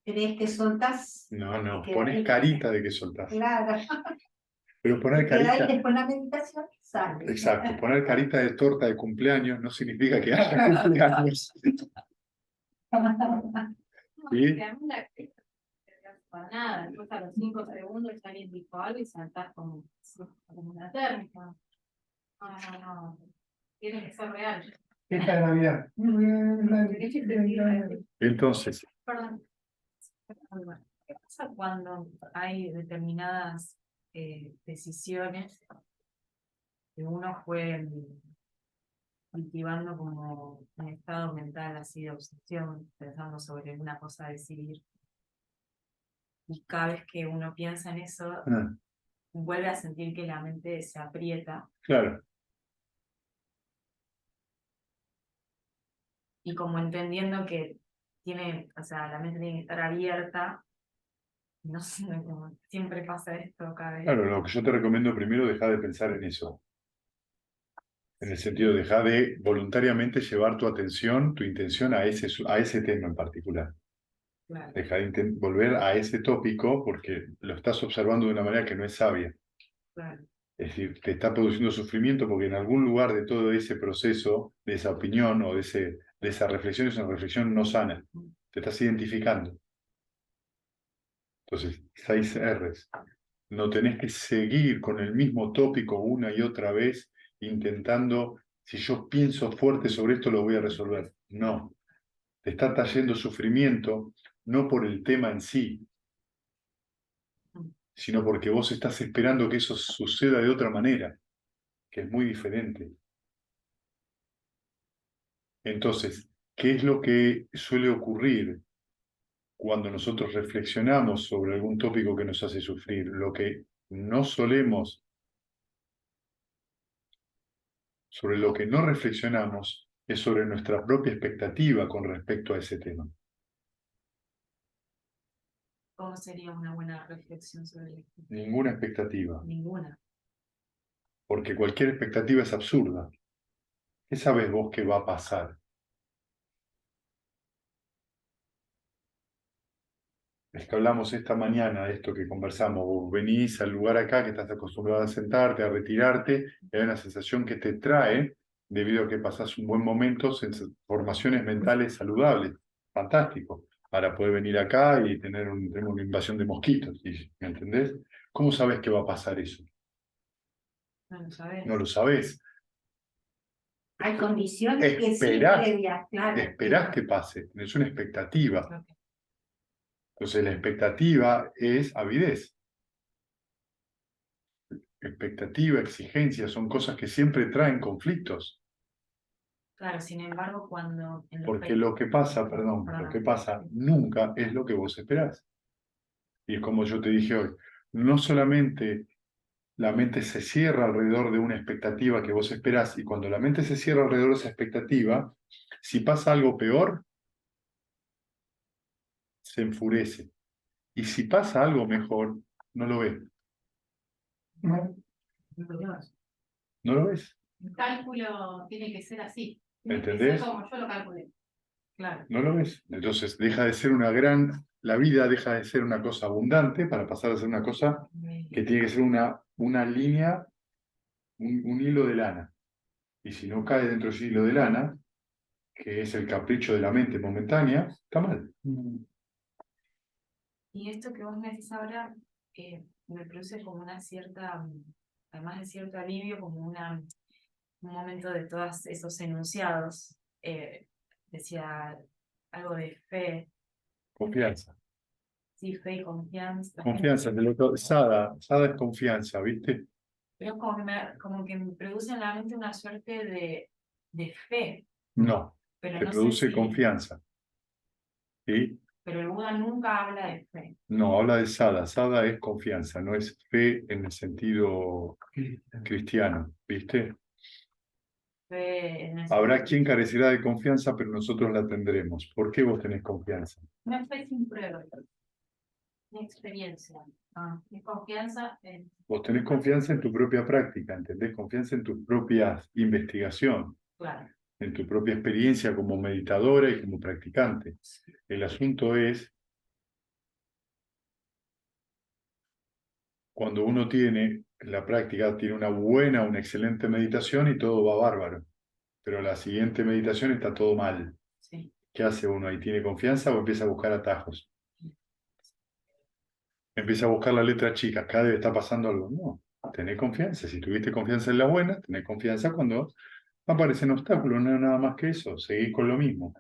crees que soltás, No, no, te queda pones ahí. carita de que soltás. Claro, Pero poner te queda ahí carita, después la meditación, sale. exacto, poner carita de torta de cumpleaños no significa que haya cumpleaños. ¿Sí? Para nada, después a los 5 segundos alguien dijo algo y saltás como una térmica. No, no, no. Tiene que ser real. Fiesta de Navidad. Entonces, Perdón. ¿Qué pasa cuando hay determinadas decisiones que uno fue cultivando como un estado mental así de obsesión, pensando sobre una cosa a decidir? Y cada vez que uno piensa en eso, vuelve a sentir que la mente se aprieta. claro, Y como entendiendo que tiene, o sea, la mente tiene que estar abierta, no sé, como siempre pasa esto cada vez. claro, lo que yo te recomiendo primero, deja de pensar en eso. En el sentido, deja de voluntariamente llevar tu atención, tu intención a ese tema en particular. Claro. Deja de volver a ese tópico porque lo estás observando de una manera que no es sabia. Claro. Es decir, te está produciendo sufrimiento porque en algún lugar de todo ese proceso, de esa opinión o de esa reflexión, es una reflexión no sana. Te estás identificando. Entonces, 6 R's. No tenés que seguir con el mismo tópico una y otra vez intentando, si yo pienso fuerte sobre esto, lo voy a resolver. No. Te está trayendo sufrimiento, no por el tema en sí, sino porque vos estás esperando que eso suceda de otra manera, que es muy diferente. Entonces, ¿Qué es lo que suele ocurrir cuando nosotros reflexionamos sobre algún tópico que nos hace sufrir? Lo que no solemos, sobre lo que no reflexionamos, es sobre nuestra propia expectativa con respecto a ese tema. ¿Cómo sería una buena reflexión sobre esto? Ninguna expectativa, Ninguna. porque cualquier expectativa es absurda. ¿Qué sabes vos que va a pasar? Es que hablamos esta mañana de esto que conversamos. Vos venís al lugar acá que estás acostumbrado a sentarte, a retirarte, y hay una sensación que te trae, debido a que pasás un buen momento, formaciones mentales saludables. Fantástico. Para poder venir acá y tener una invasión de mosquitos. ¿Me entendés? ¿Cómo sabes que va a pasar eso? No lo sabes. No lo sabés. Hay condiciones que sí Esperás, previas, claro. esperás que pase. Es una expectativa. Ok. Entonces la expectativa es avidez. Expectativa, exigencia, son cosas que siempre traen conflictos. Claro, sin embargo, cuando en los Porque lo que pasa, perdón, lo que pasa nunca es lo que vos esperás. Y es como yo te dije hoy, no solamente la mente se cierra alrededor de una expectativa que vos esperás, y cuando la mente se cierra alrededor de esa expectativa, si pasa algo peor, se enfurece. Y si pasa algo mejor, no lo ves. ¿no? No lo ves. El cálculo tiene que ser así. Tiene que ¿Entendés? ser como yo lo calculé. Claro. No lo ves. Entonces deja de ser la vida deja de ser una cosa abundante para pasar a ser una cosa que tiene que ser una línea, un hilo de lana. Y si no cae dentro de ese hilo de lana, que es el capricho de la mente momentánea, está mal. Y esto que vos me decís ahora me produce como una cierta, además de cierto alivio, como un momento de todos esos enunciados. Decía algo de fe, Confianza. sí, fe y confianza. Confianza. Sada es confianza, ¿viste? Pero como que me produce en la mente una suerte de fe, No, pero te no sé produce si, confianza. ¿Sí? pero el Buda nunca habla de fe. No, habla de sada. Sada es confianza, no es fe en el sentido cristiano, ¿viste? Fe en el Habrá sentido- quien carecerá de confianza, pero nosotros la tendremos. ¿Por qué vos tenés confianza? Una fe sin prueba. Una experiencia. Es confianza en... Vos tenés confianza en tu propia práctica, ¿entendés? Confianza en tu propia investigación, Claro. en tu propia experiencia como meditadora y como practicante. El asunto es cuando uno tiene la práctica, tiene una excelente meditación y todo va bárbaro, pero la siguiente meditación está todo mal. Sí. ¿Qué hace uno ahí? ¿Tiene confianza o empieza a buscar atajos? Empieza a buscar la letra chica, acá debe estar pasando algo. No, tenés confianza. Si tuviste confianza en la buena, tenés confianza cuando aparecen obstáculos, no es nada más que eso, seguir con lo mismo.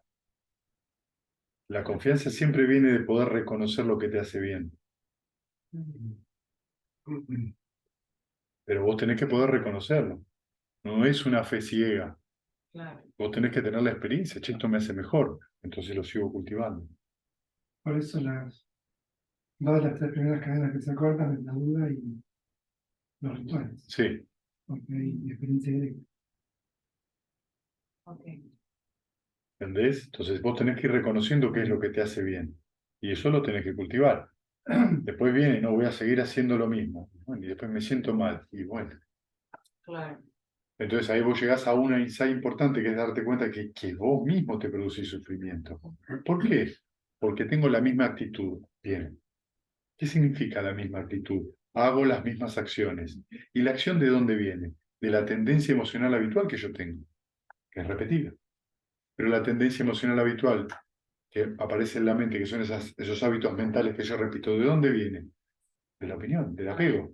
La confianza siempre viene de poder reconocer lo que te hace bien. Pero vos tenés que poder reconocerlo. No es una fe ciega. Claro. Vos tenés que tener la experiencia. Che, esto me hace mejor. Entonces lo sigo cultivando. Por eso dos de las tres primeras cadenas que se cortan es la duda y los rituales, Sí. porque hay experiencia directa. Ok. ¿Entendés? Entonces vos tenés que ir reconociendo qué es lo que te hace bien. Y eso lo tenés que cultivar. Después viene, no, voy a seguir haciendo lo mismo. Bueno, y después me siento mal. Y bueno. Claro. Entonces ahí vos llegás a una insight importante que es darte cuenta que vos mismo te producís sufrimiento. ¿Por qué? Porque tengo la misma actitud. Bien. ¿Qué significa la misma actitud? Hago las mismas acciones. ¿Y la acción de dónde viene? De la tendencia emocional habitual que yo tengo, que es repetida. Pero la tendencia emocional habitual que aparece en la mente, que son esos hábitos mentales que yo repito, ¿de dónde viene? De la opinión, del apego.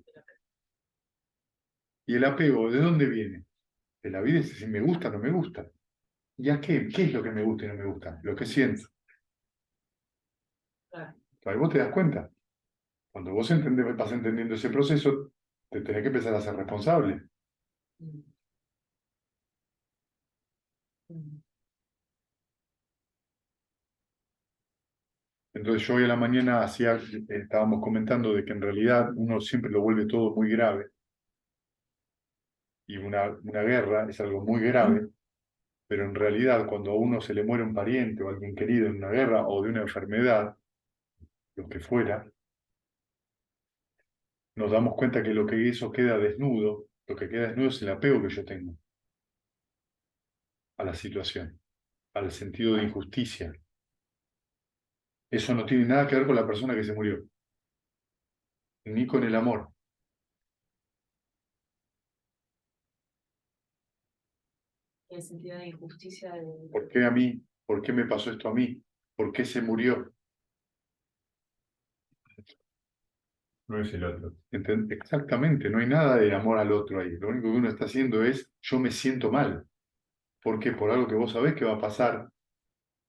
¿Y el apego de dónde viene? De la vida, es si me gusta o no me gusta. ¿Y a qué? ¿Qué es lo que me gusta y no me gusta? Lo que siento. Claro. Ahí vos te das cuenta. Cuando vos vas entendiendo ese proceso, te tenés que empezar a ser responsable. Mm. Entonces yo hoy a la mañana estábamos comentando de que en realidad uno siempre lo vuelve todo muy grave. Y una guerra es algo muy grave, pero en realidad cuando a uno se le muere un pariente o alguien querido en una guerra o de una enfermedad, lo que fuera, nos damos cuenta que lo que eso queda desnudo, lo que queda desnudo es el apego que yo tengo a la situación, al sentido de injusticia. Eso no tiene nada que ver con la persona que se murió, ni con el amor. El sentido de injusticia de... ¿Por qué a mí? ¿Por qué me pasó esto a mí? ¿Por qué se murió? No es el otro. Exactamente, no hay nada de amor al otro ahí. Lo único que uno está haciendo es, yo me siento mal. ¿Por qué? Por algo que vos sabés que va a pasar,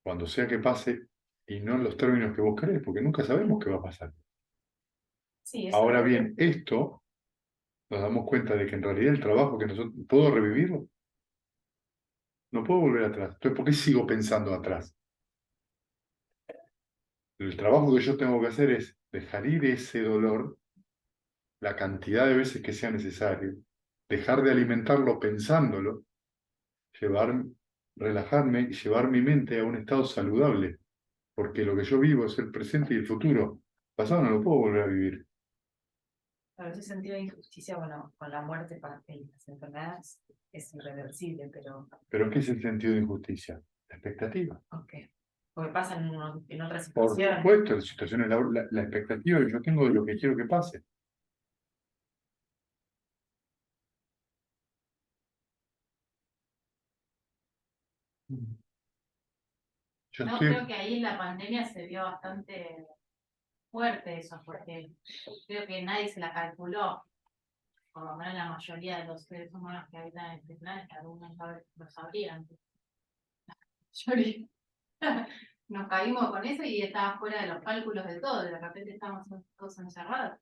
cuando sea que pase, y no en los términos que vos querés, porque nunca sabemos qué va a pasar. Sí, Ahora bien, esto nos damos cuenta de que en realidad el trabajo que nosotros, ¿puedo revivirlo? No puedo volver atrás. Entonces, ¿por qué sigo pensando atrás? El trabajo que yo tengo que hacer es dejar ir ese dolor la cantidad de veces que sea necesario, dejar de alimentarlo pensándolo, llevar, relajarme y llevar mi mente a un estado saludable, porque lo que yo vivo es el presente y el futuro. El pasado no lo puedo volver a vivir. Claro, ese sentido de injusticia, bueno, con la muerte y las enfermedades es irreversible, pero... ¿Pero qué es el sentido de injusticia? La expectativa. Ok. Porque pasa en otras Por situaciones. supuesto, la situación es la expectativa que yo tengo de lo que quiero que pase. Yo Yo estoy... creo que ahí en la pandemia se vio bastante fuerte eso, porque creo que nadie se la calculó, por lo menos la mayoría de los seres humanos que habitan en este planeta, algunos lo sabrían. Nos caímos con eso y estaba fuera de los cálculos de todo, de repente estábamos todos encerrados,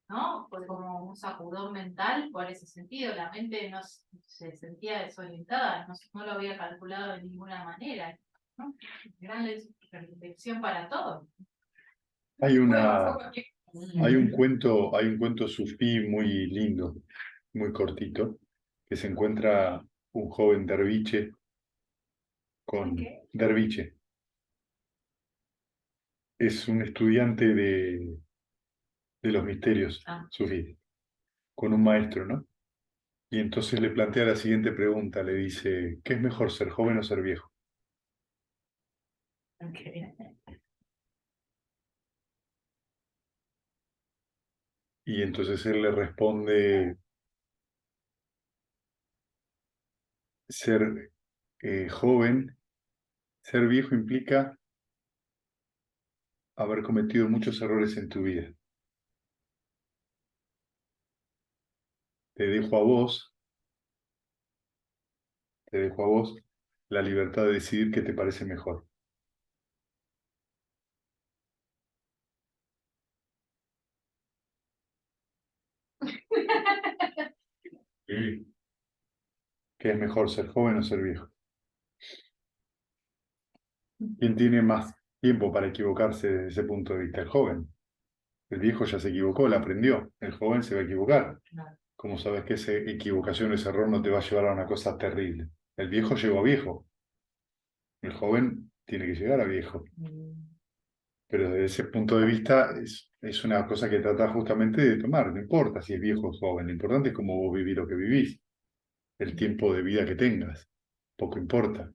¿no? Fue como un sacudón mental por ese sentido, la mente no se sentía desorientada, no lo había calculado de ninguna manera, ¿no? Gran lección para todos. Hay un cuento sufí muy lindo, muy cortito, que se encuentra un joven derviche con derviche. Es un estudiante de los misterios sufí, con un maestro, ¿no? Y entonces le plantea la siguiente pregunta, le dice, ¿qué es mejor, ser joven o ser viejo? Okay. Y entonces él le responde, ser joven, ser viejo implica haber cometido muchos errores en tu vida. Te dejo a vos, te dejo a vos la libertad de decidir qué te parece mejor. Sí. ¿Qué es mejor, ser joven o ser viejo? ¿Quién tiene más tiempo para equivocarse desde ese punto de vista? El joven. El viejo ya se equivocó, la aprendió. El joven se va a equivocar. ¿Cómo sabes que esa equivocación, ese error no te va a llevar a una cosa terrible? El viejo llegó a viejo. El joven tiene que llegar a viejo. Pero desde ese punto de vista es una cosa que trata justamente de tomar. No importa si es viejo o joven. Lo importante es cómo vos vivís lo que vivís. El tiempo de vida que tengas. Poco importa.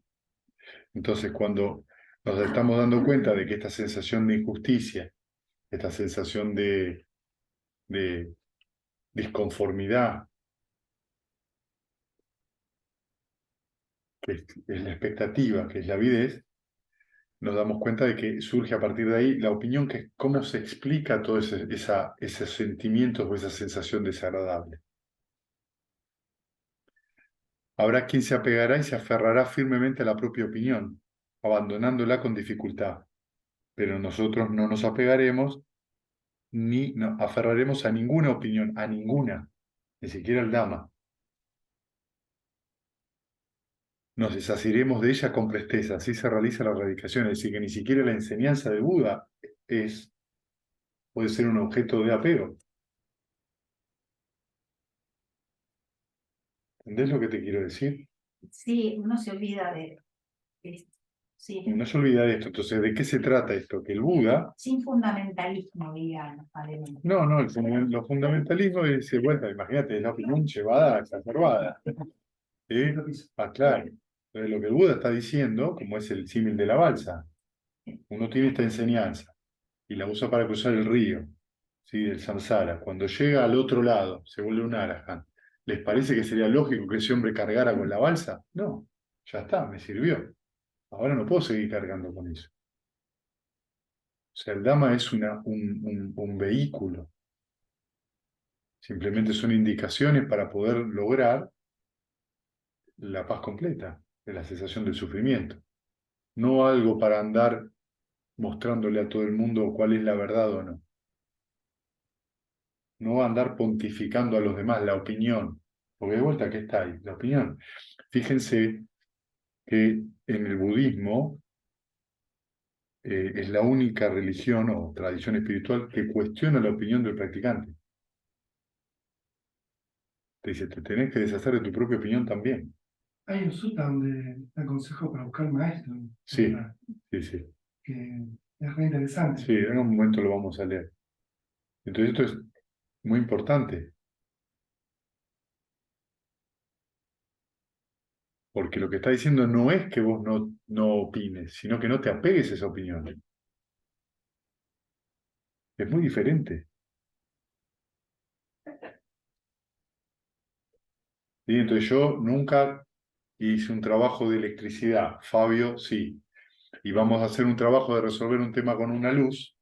Entonces, cuando nos estamos dando cuenta de que esta sensación de injusticia, esta sensación de disconformidad, que es la expectativa, que es la avidez, nos damos cuenta de que surge a partir de ahí la opinión, que es cómo se explica todo esos sentimientos o esa sensación desagradable. Habrá quien se apegará y se aferrará firmemente a la propia opinión, abandonándola con dificultad, pero nosotros no nos apegaremos ni nos aferraremos a ninguna opinión, a ninguna, ni siquiera el Dhamma. nos desasiremos de ella con presteza. Así se realiza la erradicación. Es decir, que ni siquiera la enseñanza de Buda puede ser un objeto de apego. ¿Entendés lo que te quiero decir? Sí, uno se olvida de esto. Sí, No se olvida de esto. Entonces, ¿de qué se trata esto? Que el Buda... sin fundamentalismo, digamos. No, lo fundamentalismo es, bueno, imagínate, es la opinión llevada, exacerbada. ¿Sí? Claro. Entonces, lo que el Buda está diciendo, como es el símil de la balsa, uno tiene esta enseñanza y la usa para cruzar el río, ¿sí? Del samsara. Cuando llega al otro lado, se vuelve un arahant. ¿Les parece que sería lógico que ese hombre cargara con la balsa? No, ya está, me sirvió. Ahora no puedo seguir cargando con eso. O sea, el Dhamma es un vehículo. Simplemente son indicaciones para poder lograr la paz completa, de la cesación del sufrimiento. No algo para andar mostrándole a todo el mundo cuál es la verdad o no. No andar pontificando a los demás la opinión. Porque de vuelta, ¿qué está ahí? La opinión. Fíjense que en el budismo es la única religión o tradición espiritual que cuestiona la opinión del practicante. Te dice, te tenés que deshacer de tu propia opinión también. Hay un sutta donde aconsejo para buscar maestro, Sí, ¿verdad? sí. Que es re interesante. Sí, en un momento lo vamos a leer. Entonces esto es muy importante. Porque lo que está diciendo no es que vos no opines, sino que no te apegues a esa opinión. Es muy diferente. ¿Sí? Entonces yo nunca hice un trabajo de electricidad. Fabio, sí. Y vamos a hacer un trabajo de resolver un tema con una luz.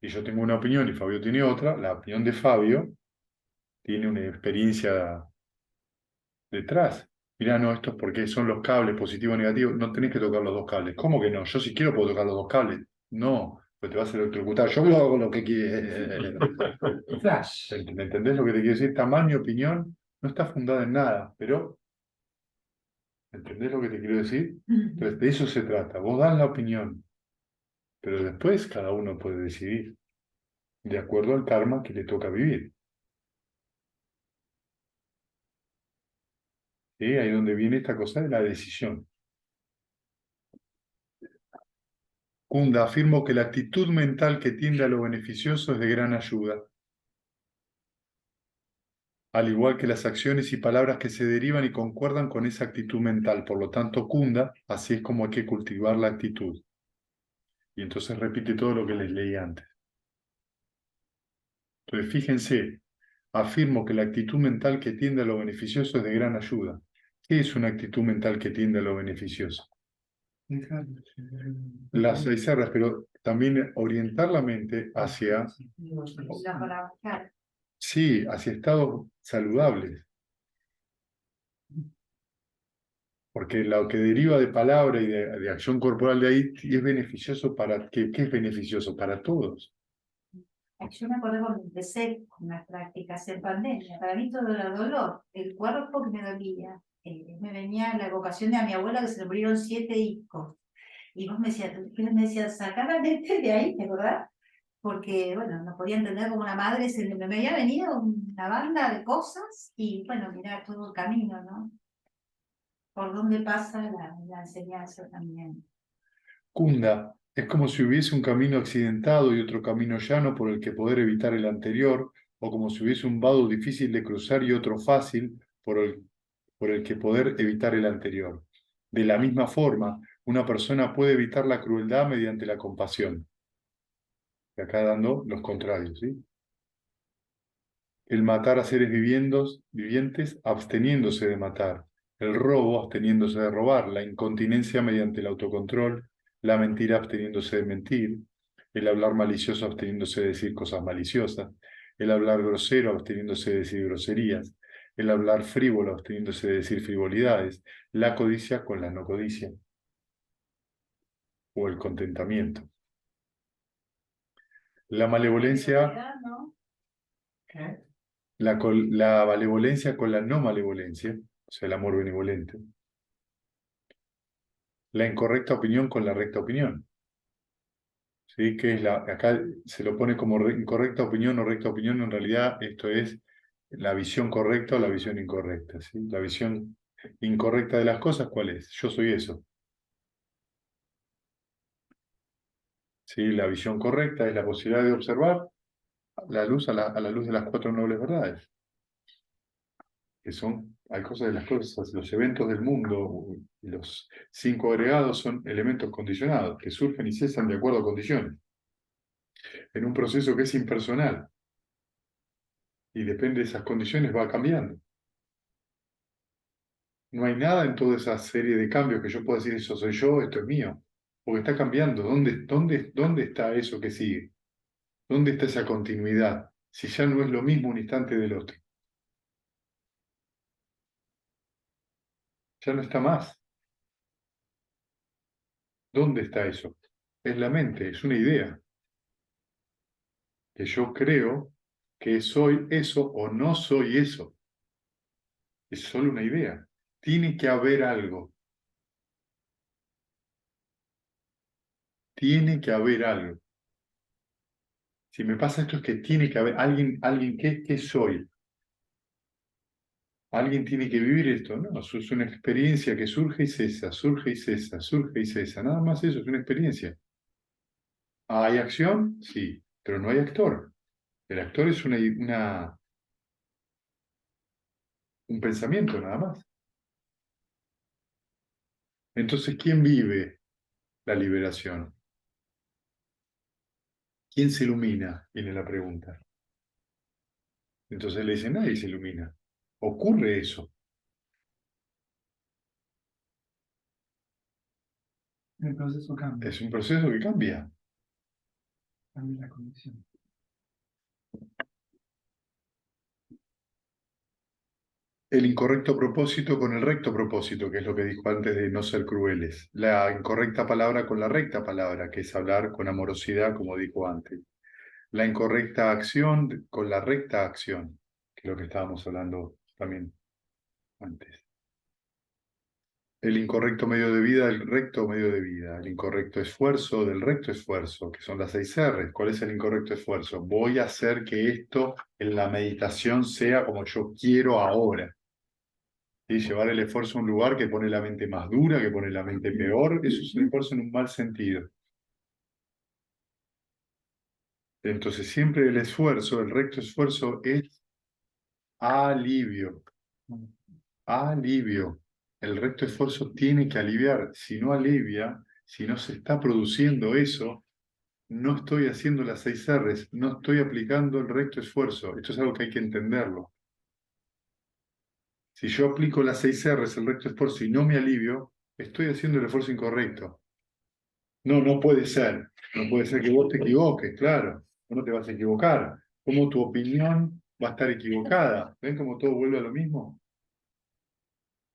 Y yo tengo una opinión y Fabio tiene otra. La opinión de Fabio tiene una experiencia detrás. Mirá, no, esto es porque son los cables positivo o negativo. No tenés que tocar los dos cables. ¿Cómo que no? Yo si quiero puedo tocar los dos cables. No, pues te vas a electrocutar. Yo hago lo que quiero. Flash. ¿Me entendés lo que te quiero decir? Esta mi opinión no está fundada en nada, pero ¿entendés lo que te quiero decir? Entonces, de eso se trata. Vos das la opinión, pero después cada uno puede decidir de acuerdo al karma que le toca vivir. ¿Sí? Ahí es donde viene esta cosa de la decisión. Kunda, afirmo que la actitud mental que tiende a lo beneficioso es de gran ayuda, al igual que las acciones y palabras que se derivan y concuerdan con esa actitud mental. Por lo tanto, Kunda, así es como hay que cultivar la actitud. Y entonces repite todo lo que les leí antes. Entonces, fíjense, afirmo que la actitud mental que tiende a lo beneficioso es de gran ayuda. ¿Qué es una actitud mental que tiende a lo beneficioso? Las seis R's, pero también orientar la mente hacia, sí, hacia estados saludables. Porque lo que deriva de palabra y de acción corporal de ahí es beneficioso para, ¿qué es beneficioso? Para todos. Yo me acuerdo cuando empecé con las prácticas en pandemia, para mí todo era dolor, el cuerpo que me dolía, me venía la evocación de a mi abuela que se le murieron 7 hijos, y vos me decías, sacar la mente de ahí, ¿te acordás? Porque, bueno, no podía entender como una madre me había venido una banda de cosas, y bueno, mirá todo el camino, ¿no? Por dónde pasa la enseñanza también. Kunda, es como si hubiese un camino accidentado y otro camino llano por el que poder evitar el anterior, o como si hubiese un vado difícil de cruzar y otro fácil por el que poder evitar el anterior. De la misma forma, una persona puede evitar la crueldad mediante la compasión. Y acá dando los contrarios, ¿sí? El matar a seres vivientes absteniéndose de matar, el robo absteniéndose de robar, la incontinencia mediante el autocontrol, la mentira absteniéndose de mentir, el hablar malicioso absteniéndose de decir cosas maliciosas, el hablar grosero absteniéndose de decir groserías, el hablar frívolo absteniéndose de decir frivolidades, la codicia con la no codicia, o el contentamiento. La malevolencia, ¿Qué? la malevolencia con la no malevolencia, o sea, el amor benevolente. la incorrecta opinión con la recta opinión. ¿Sí? Que es acá se lo pone como incorrecta opinión o recta opinión, en realidad esto es la visión correcta o la visión incorrecta. ¿Sí? La visión incorrecta de las cosas, ¿cuál es? Yo soy eso. ¿Sí? La visión correcta es la posibilidad de observar la luz a la luz de las cuatro nobles verdades, que son, hay cosas de las cosas, los eventos del mundo, y los cinco agregados son elementos condicionados, que surgen y cesan de acuerdo a condiciones, en un proceso que es impersonal, y depende de esas condiciones va cambiando. No hay nada en toda esa serie de cambios que yo pueda decir, eso soy yo, esto es mío, porque está cambiando. ¿Dónde está eso que sigue? ¿Dónde está esa continuidad? Si ya no es lo mismo un instante del otro. Ya no está más. ¿Dónde está eso? Es la mente, es una idea. Que yo creo que soy eso o no soy eso. Es solo una idea. Tiene que haber algo. Tiene que haber algo. Si me pasa esto es que tiene que haber alguien ¿qué soy? Alguien tiene que vivir esto. No, eso es una experiencia que surge y cesa, surge y cesa, surge y cesa. Nada más eso, es una experiencia. ¿Hay acción? Sí, pero no hay actor. El actor es un pensamiento, nada más. Entonces, ¿quién vive la liberación? ¿Quién se ilumina? Viene la pregunta. Entonces le dice, nadie se ilumina. Ocurre eso. El proceso cambia, Es un proceso que cambia. cambia la condición. El incorrecto propósito con el recto propósito, que es lo que dijo antes de no ser crueles. La incorrecta palabra con la recta palabra, que es hablar con amorosidad, como dijo antes. La incorrecta acción con la recta acción, que es lo que estábamos hablando también antes. El incorrecto medio de vida del recto medio de vida. El incorrecto esfuerzo del recto esfuerzo, que son las 6 R's. ¿Cuál es el incorrecto esfuerzo? Voy a hacer que esto en la meditación sea como yo quiero ahora. ¿Sí? Llevar el esfuerzo a un lugar que pone la mente más dura, que pone la mente peor, eso es un esfuerzo en un mal sentido. Entonces siempre el esfuerzo, el recto esfuerzo es alivio. Alivio. El recto esfuerzo tiene que aliviar. Si no alivia, si no se está produciendo eso, no estoy haciendo las 6 R's, no estoy aplicando el recto esfuerzo. Esto es algo que hay que entenderlo. Si yo aplico las 6 R's, el recto esfuerzo, y no me alivio, estoy haciendo el esfuerzo incorrecto. No, no puede ser. No puede ser que vos te equivoques, claro. No te vas a equivocar. ¿Cómo tu opinión va a estar equivocada? ¿Ven cómo todo vuelve a lo mismo?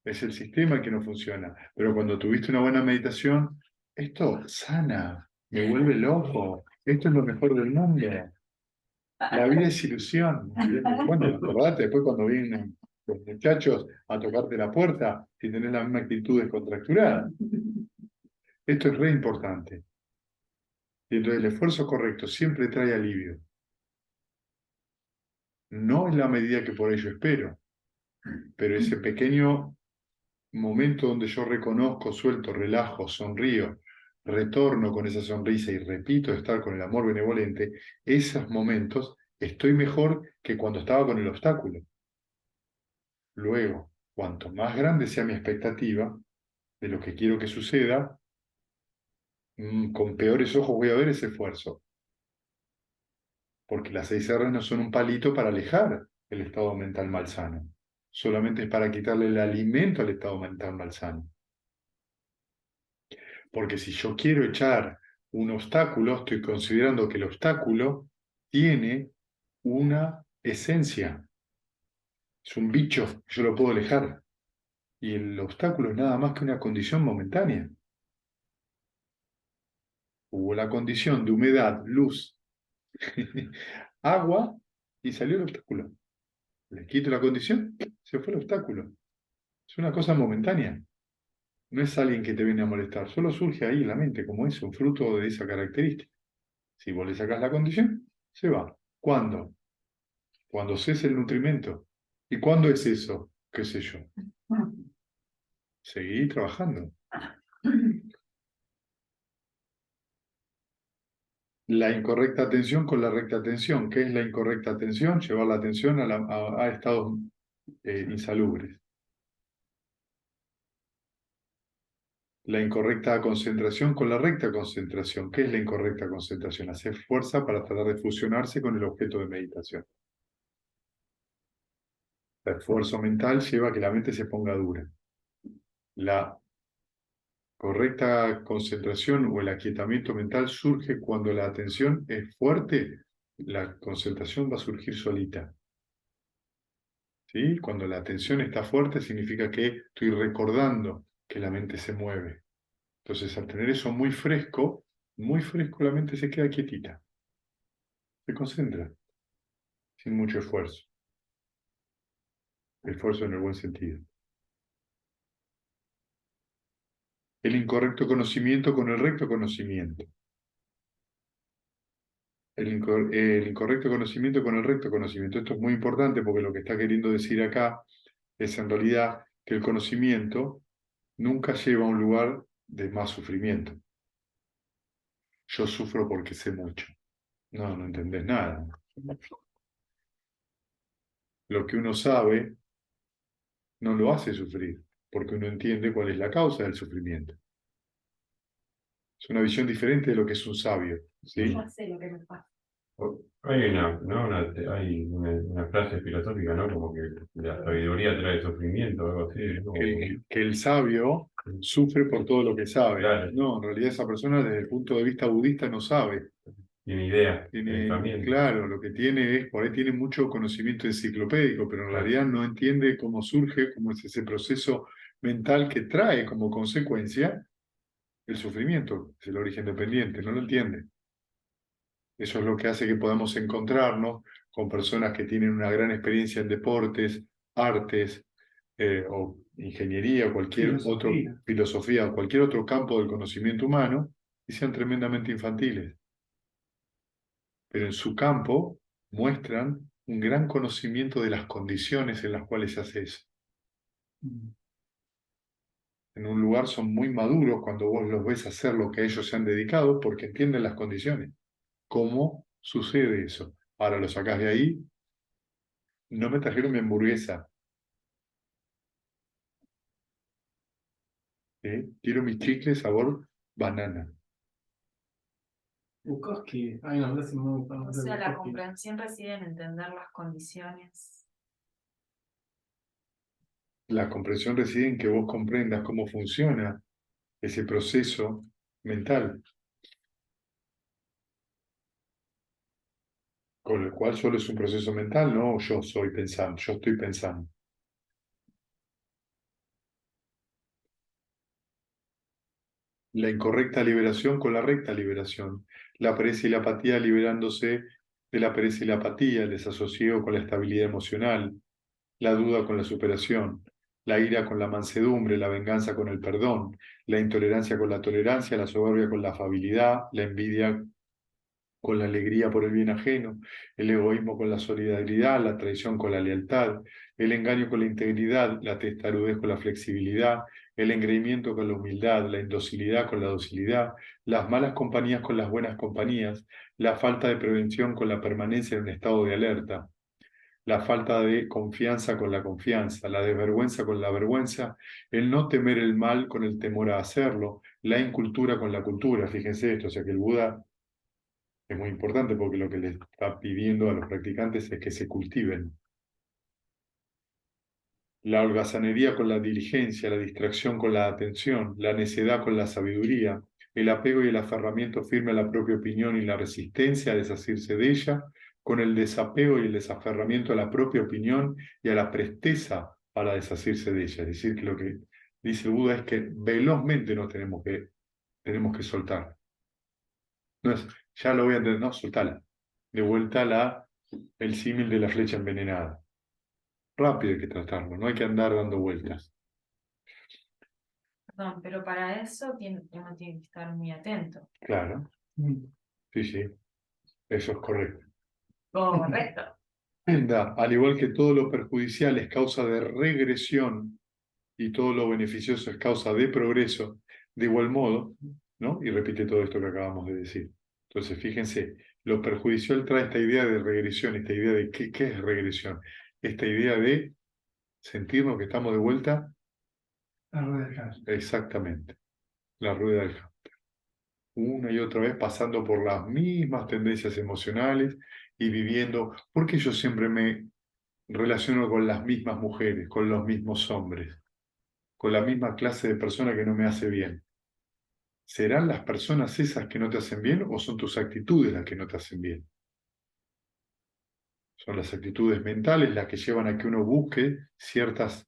Es el sistema el que no funciona. Pero cuando tuviste una buena meditación, esto sana, me vuelve loco. Esto es lo mejor del mundo. La vida es ilusión. Bueno, acordate después cuando vienen los muchachos a tocarte la puerta, si tenés la misma actitud descontracturada. Esto es re importante. Y entonces el esfuerzo correcto siempre trae alivio. No en la medida que por ello espero, pero ese pequeño momento donde yo reconozco, suelto, relajo, sonrío, retorno con esa sonrisa y repito estar con el amor benevolente, esos momentos estoy mejor que cuando estaba con el obstáculo. Luego, cuanto más grande sea mi expectativa de lo que quiero que suceda, con peores ojos voy a ver ese esfuerzo. Porque las 6 R's no son un palito para alejar el estado mental malsano. Solamente es para quitarle el alimento al estado mental malsano. Porque si yo quiero echar un obstáculo, estoy considerando que el obstáculo tiene una esencia. Es un bicho, yo lo puedo alejar. Y el obstáculo es nada más que una condición momentánea. Hubo la condición de humedad, luz, agua y salió el obstáculo. Le quito la condición, se fue el obstáculo. Es una cosa momentánea. No es alguien que te viene a molestar, solo surge ahí en la mente, como es un fruto de esa característica. Si vos le sacás la condición, se va. ¿Cuándo? Cuando cese el nutrimento. ¿Y cuándo es eso? ¿Qué sé yo? Seguí trabajando. La incorrecta atención con la recta atención. ¿Qué es la incorrecta atención? Llevar la atención a estados insalubres. La incorrecta concentración con la recta concentración. ¿Qué es la incorrecta concentración? Hacer fuerza para tratar de fusionarse con el objeto de meditación. El esfuerzo mental lleva a que la mente se ponga dura. La correcta concentración o el aquietamiento mental surge cuando la atención es fuerte, la concentración va a surgir solita. ¿Sí? Cuando la atención está fuerte significa que estoy recordando que la mente se mueve. Entonces, al tener eso muy fresco, la mente se queda quietita, se concentra, sin mucho esfuerzo. Esfuerzo en el buen sentido. El incorrecto conocimiento con el recto conocimiento. El incorrecto conocimiento con el recto conocimiento. Esto es muy importante porque lo que está queriendo decir acá es en realidad que el conocimiento nunca lleva a un lugar de más sufrimiento. Yo sufro porque sé mucho. No, no entendés nada. Lo que uno sabe no lo hace sufrir, porque uno entiende cuál es la causa del sufrimiento. Es una visión diferente de lo que es un sabio. ¿Sí? Ya sé lo que me pasa. Hay una frase filosófica, ¿no? Como que la sabiduría trae sufrimiento o algo así, ¿no? Que el sabio sufre por todo lo que sabe. Claro. No, en realidad esa persona desde el punto de vista budista no sabe. Tiene ideas, Tiene, pensamientos. claro, lo que tiene es, por ahí tiene mucho conocimiento enciclopédico, pero en realidad no entiende cómo surge, cómo es ese proceso mental que trae como consecuencia el sufrimiento, es el origen dependiente, no lo entiende. Eso es lo que hace que podamos encontrarnos con personas que tienen una gran experiencia en deportes, artes, o ingeniería, o cualquier otro, filosofía, o cualquier otro campo del conocimiento humano, y sean tremendamente infantiles. Pero en su campo muestran un gran conocimiento de las condiciones en las cuales se hace eso. En un lugar son muy maduros cuando vos los ves hacer lo que ellos se han dedicado porque entienden las condiciones. ¿Cómo sucede eso? Ahora lo sacás de ahí, no me trajeron mi hamburguesa. Quiero mis chicles sabor banana. Bukowski, hay una frase muy O famosa de sea, la Bukowski. comprensión reside en entender las condiciones. La comprensión reside en que vos comprendas cómo funciona ese proceso mental, con el cual solo es un proceso mental, no yo soy pensando, yo estoy pensando. La incorrecta liberación con la recta liberación, la pereza y la apatía liberándose de la pereza y la apatía, el desasosiego con la estabilidad emocional, la duda con la superación, la ira con la mansedumbre, la venganza con el perdón, la intolerancia con la tolerancia, la soberbia con la afabilidad, la envidia con la alegría por el bien ajeno, el egoísmo con la solidaridad, la traición con la lealtad, el engaño con la integridad, la testarudez con la flexibilidad, el engreimiento con la humildad, la indocilidad con la docilidad, las malas compañías con las buenas compañías, la falta de prevención con la permanencia en un estado de alerta, la falta de confianza con la confianza, la desvergüenza con la vergüenza, el no temer el mal con el temor a hacerlo, la incultura con la cultura. Fíjense esto, o sea que el Buda es muy importante porque lo que le está pidiendo a los practicantes es que se cultiven. La holgazanería con la diligencia, la distracción con la atención, la necedad con la sabiduría, el apego y el aferramiento firme a la propia opinión y la resistencia a deshacerse de ella, con el desapego y el desaferramiento a la propia opinión y a la presteza para deshacerse de ella. Es decir, que lo que dice el Buda es que velozmente nos tenemos que soltar. No es, ya lo voy a entender, no, soltala. De vuelta el símil de la flecha envenenada. Rápido hay que tratarlo, no hay que andar dando vueltas. Perdón, pero para eso uno tiene que estar muy atento. Claro, sí, sí, eso es correcto. Correcto. Al igual que todo lo perjudicial es causa de regresión y todo lo beneficioso es causa de progreso, de igual modo, ¿no? Y repite todo esto que acabamos de decir. Entonces, fíjense, lo perjudicial trae esta idea de regresión, esta idea de qué es regresión, esta idea de sentirnos que estamos de vuelta. La rueda del hámster. Exactamente, la rueda del hámster. Una y otra vez pasando por las mismas tendencias emocionales y viviendo, porque yo siempre me relaciono con las mismas mujeres, con los mismos hombres, con la misma clase de persona que no me hace bien. ¿Serán las personas esas que no te hacen bien o son tus actitudes las que no te hacen bien? Son las actitudes mentales las que llevan a que uno busque ciertas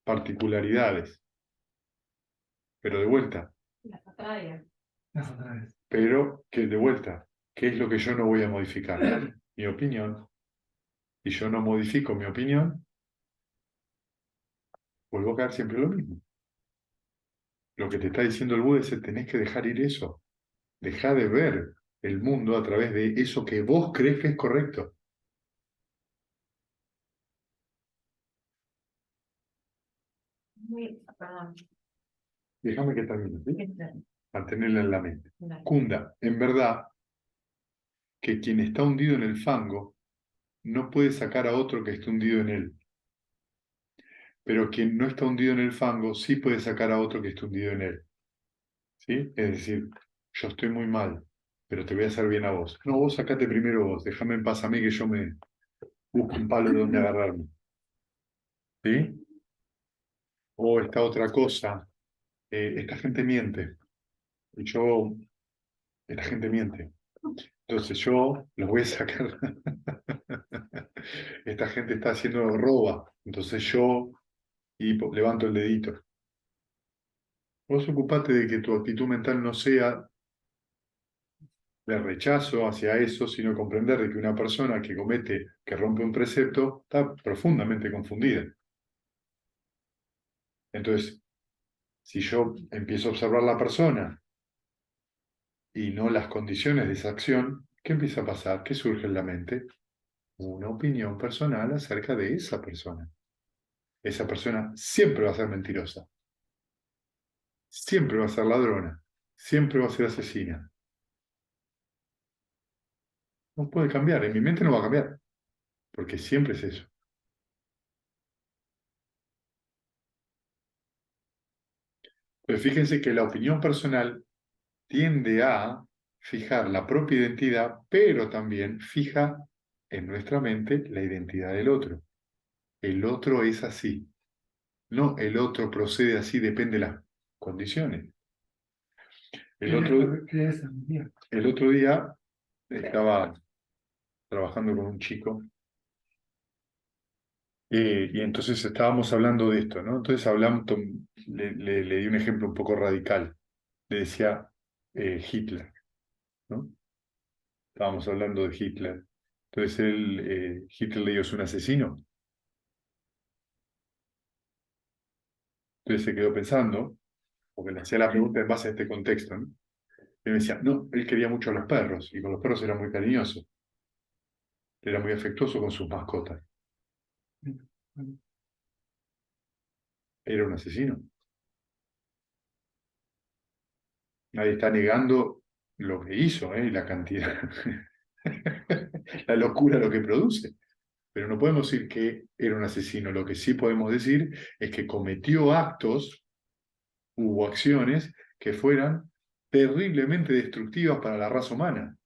particularidades. Pero de vuelta, Las atrae. Las otra vez. pero que de vuelta, ¿qué es lo que yo no voy a modificar? Mi opinión. Si yo no modifico mi opinión, vuelvo a caer siempre lo mismo. Lo que te está diciendo el Buda es que tenés que dejar ir eso. Deja de ver el mundo a través de eso que vos crees que es correcto. Perdón. Déjame que termine, ¿sí? Mantenerla en la mente. Dale. Kunda, en verdad, que quien está hundido en el fango no puede sacar a otro que esté hundido en él. Pero quien no está hundido en el fango sí puede sacar a otro que esté hundido en él. ¿Sí? Es decir, yo estoy muy mal, pero te voy a hacer bien a vos. No, vos sacate primero vos, déjame en paz a mí que yo me busco un palo de donde agarrarme. ¿Sí? O esta otra cosa, esta gente miente. Y esta gente miente. Entonces yo los voy a sacar. Esta gente está haciendo roba. Entonces yo levanto el dedito. Vos ocupate de que tu actitud mental no sea de rechazo hacia eso, sino comprender de que una persona que rompe un precepto, está profundamente confundida. Entonces, si yo empiezo a observar la persona y no las condiciones de esa acción, ¿qué empieza a pasar? ¿Qué surge en la mente? Una opinión personal acerca de esa persona. Esa persona siempre va a ser mentirosa, siempre va a ser ladrona, siempre va a ser asesina. No puede cambiar, en mi mente no va a cambiar, porque siempre es eso. Pero fíjense que la opinión personal tiende a fijar la propia identidad, pero también fija en nuestra mente la identidad del otro. El otro es así. No, el otro procede así, depende de las condiciones. El otro día estaba trabajando con un chico y entonces estábamos hablando de esto, ¿no? Entonces le di un ejemplo un poco radical. Le decía Hitler, ¿no? Estábamos hablando de Hitler. Entonces Hitler le dijo, es un asesino. Entonces se quedó pensando, porque le hacía la pregunta en base a este contexto, ¿no? Y me decía, no, él quería mucho a los perros, y con los perros era muy cariñoso. Era muy afectuoso con sus mascotas. Era un asesino. Nadie está negando lo que hizo, y la cantidad, la locura lo que produce. Pero no podemos decir que era un asesino. Lo que sí podemos decir es que cometió actos, hubo acciones que fueran terriblemente destructivas para la raza humana.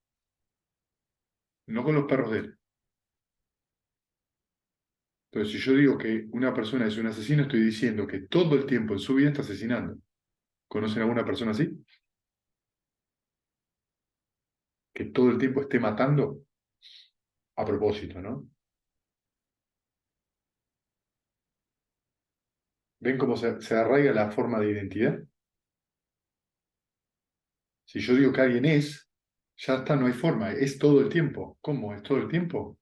No con los perros de él. Entonces, si yo digo que una persona es un asesino, estoy diciendo que todo el tiempo en su vida está asesinando. ¿Conocen a alguna persona así? Que todo el tiempo esté matando a propósito, ¿no? ¿Ven cómo se arraiga la forma de identidad? Si yo digo que alguien es, ya está, no hay forma, es todo el tiempo. ¿Cómo? ¿Es todo el tiempo?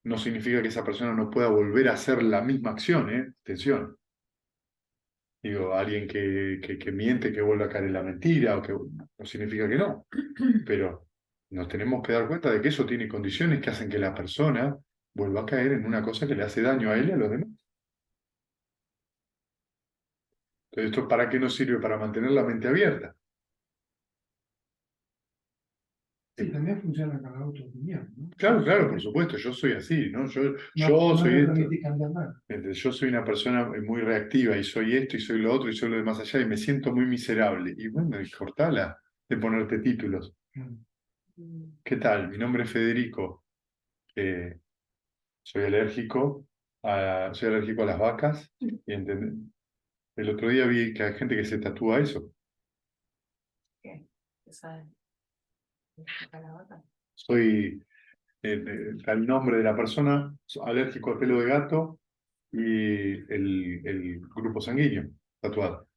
No significa que esa persona no pueda volver a hacer la misma acción, ¿eh? Atención. Digo, alguien que miente, que vuelve a caer en la mentira, o que no significa que no, pero nos tenemos que dar cuenta de que eso tiene condiciones que hacen que la persona vuelva a caer en una cosa que le hace daño a él y a los demás. Entonces, ¿esto para qué nos sirve? Para mantener la mente abierta. Sí, también funciona con la autoopinión, ¿no? Claro, claro, por supuesto, yo soy así, ¿no? Yo No soy le esto. permitís cambiar nada. Yo soy una persona muy reactiva y soy esto y soy lo otro y soy lo de más allá y me siento muy miserable. Y bueno, y cortala de ponerte títulos. ¿Qué tal? Mi nombre es Federico. Soy soy alérgico a las vacas. Y el otro día vi que hay gente que se tatúa eso. ¿Qué? ¿Saben? Soy el nombre de la persona, alérgico al pelo de gato y el grupo sanguíneo tatuado.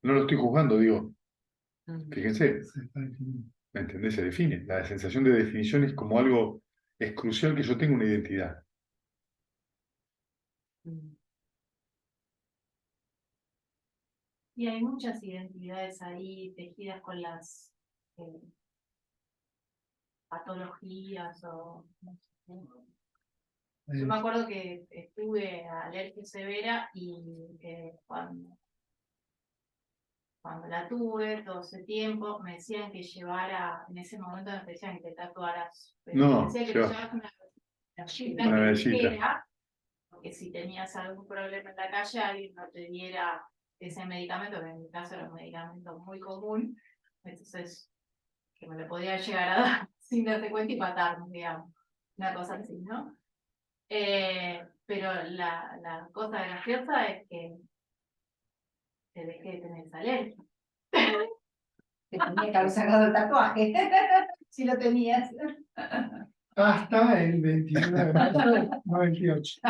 No lo estoy juzgando, digo, fíjense, Se está definiendo. ¿me entendés? Se define. La sensación de definición es como algo, es crucial que yo tenga una identidad. Y hay muchas identidades ahí tejidas con las eh, patologías o no sé. Yo me acuerdo que estuve alergia severa y cuando la tuve todo ese tiempo me decían que llevara, en ese momento me decían que te tatuaras, pero me No, decían que te lleva llevaras una una que medallita. dijera, porque si tenías algún problema en la calle alguien no te diera ese medicamento, que en mi caso era un medicamento muy común, entonces que me lo podía llegar a dar sin darse cuenta y matarme, digamos, una cosa así, ¿no? Pero la cosa graciosa es que te dejé de tener esa alergia. Te tenía que haber sacado el tatuaje, si lo tenías. Hasta el 29 de marzo del 98.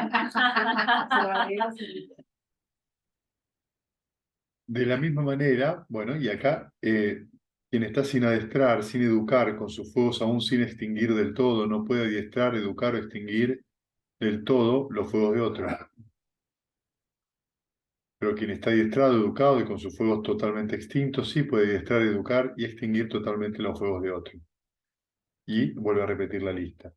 De la misma manera, bueno, y acá, quien está sin adiestrar, sin educar, con sus fuegos aún sin extinguir del todo, no puede adiestrar, educar o extinguir del todo los fuegos de otro. Pero quien está adiestrado, educado y con sus fuegos totalmente extintos, sí puede adiestrar, educar y extinguir totalmente los fuegos de otro. Y vuelve a repetir la lista.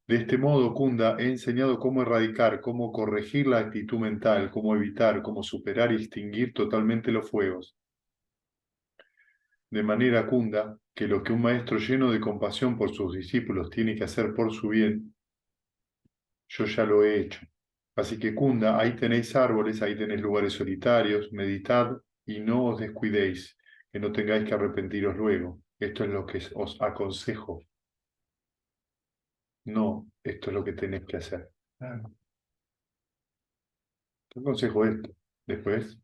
De este modo, Kunda, he enseñado cómo erradicar, cómo corregir la actitud mental, cómo evitar, cómo superar y extinguir totalmente los fuegos. De manera, Kunda, que lo que un maestro lleno de compasión por sus discípulos tiene que hacer por su bien, yo ya lo he hecho. Así que, Kunda, ahí tenéis árboles, ahí tenéis lugares solitarios, meditad y no os descuidéis, que no tengáis que arrepentiros luego. Esto es lo que os aconsejo. No, esto es lo que tenéis que hacer. Claro. Te aconsejo esto. Después,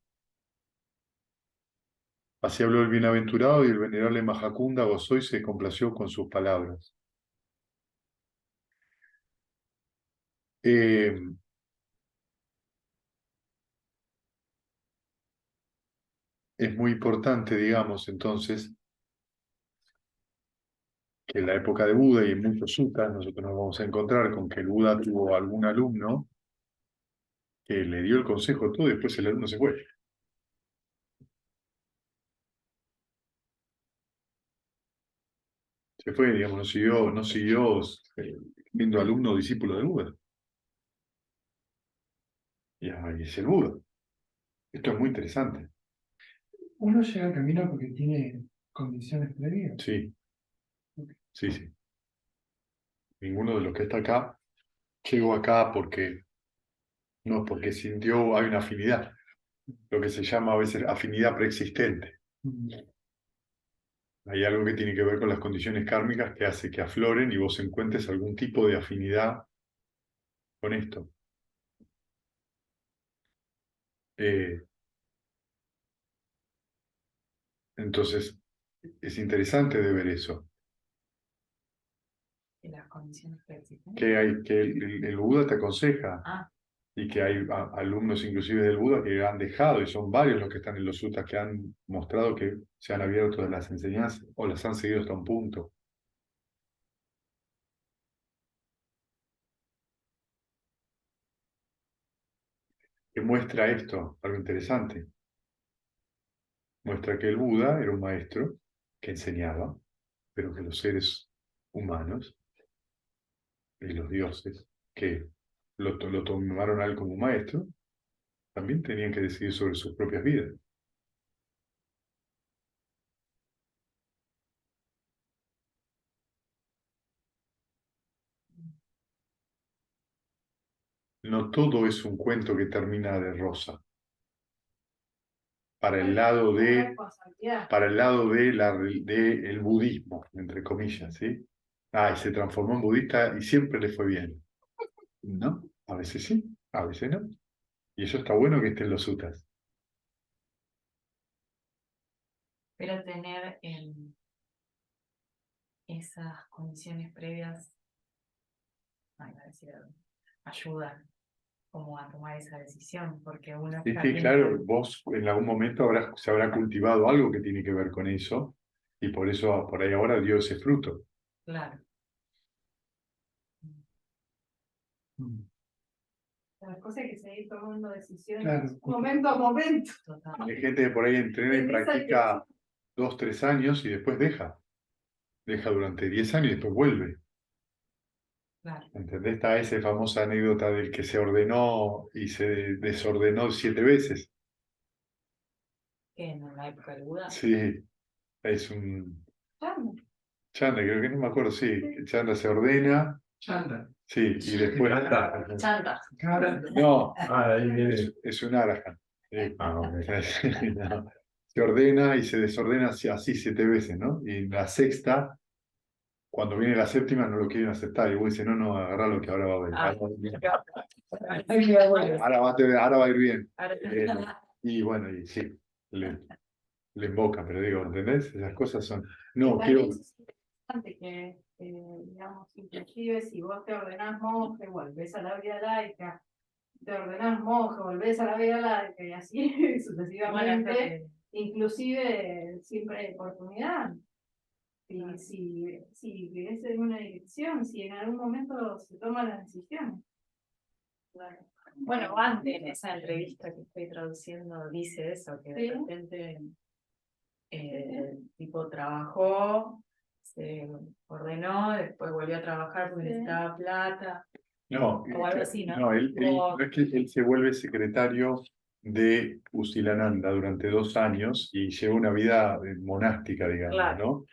así habló el bienaventurado y el venerable Majakunda gozó y se complació con sus palabras. Es muy importante, digamos, entonces, que en la época de Buda y en muchos suttas nosotros nos vamos a encontrar con que el Buda tuvo algún alumno que le dio el consejo todo y después el alumno se fue. Se fue, digamos, no siguió siendo alumno o discípulo del Buda. Y ahí es el Buda. Esto es muy interesante. Uno llega al camino porque tiene condiciones previas. Sí, sí, sí. Ninguno de los que está acá llegó acá porque no, porque sintió, hay una afinidad, lo que se llama a veces afinidad preexistente. Hay algo que tiene que ver con las condiciones kármicas que hace que afloren y vos encuentres algún tipo de afinidad con esto. Entonces, es interesante de ver eso. En las condiciones preexistentes. Que el Buda te aconseja y que hay alumnos inclusive del Buda que han dejado, y son varios los que están en los suttas que han mostrado que se han abierto de las enseñanzas o las han seguido hasta un punto. que muestra esto, algo interesante. Muestra que el Buda era un maestro que enseñaba, pero que los seres humanos y los dioses que lo tomaron a él como maestro, también tenían que decidir sobre sus propias vidas. No todo es un cuento que termina de rosa. Para el lado de el budismo, entre comillas, ¿sí? Y se transformó en budista y siempre le fue bien. ¿No? A veces sí, a veces no. Y eso está bueno que estén los sutras. Pero tener esas condiciones previas, ayuda como a tomar esa decisión, porque uno Sí, está sí, viendo- claro, vos en algún momento se habrá cultivado algo que tiene que ver con eso, y por eso por ahí ahora dio ese fruto. Claro. Las cosas hay que seguir tomando decisiones Claro. momento a momento. Total. Hay gente que por ahí entrena y En esa practica 2, 3 años y después deja. Deja durante 10 años y después vuelve. Claro. ¿Entendés? Está esa famosa anécdota del que se ordenó y se desordenó 7 veces. Que en la época del Buda. Sí, es un Chamba. chanda, creo que no me acuerdo, sí. El chanda se ordena, Chanda. sí, y después... Chanta. No, Ahí viene. es un arahan. Ok. No. Se ordena y se desordena así 7 veces, ¿no? Y en la sexta, cuando viene la séptima, no lo quieren aceptar. Y vos dices, no, agarrá lo que ahora va a ver. Ahora va a ir bien. Y bueno, y sí, le invocan, pero digo, ¿entendés? Esas cosas son... No, quiero... También es importante que, digamos, inclusive si vos te ordenás monje, volvés a la vida laica, te ordenás monje, volvés a la vida laica y así sucesivamente, inclusive siempre hay oportunidad. Si querés en una dirección, si en algún momento se toma la decisión. Bueno, antes en esa entrevista que estoy traduciendo dice eso, que de Sí. repente el tipo trabajó, se ordenó, después volvió a trabajar porque Sí. necesitaba plata. No, O algo así, ¿no? no, no es que él se vuelve secretario de Usilananda durante 2 años y lleva una vida monástica, digamos, Claro. ¿no?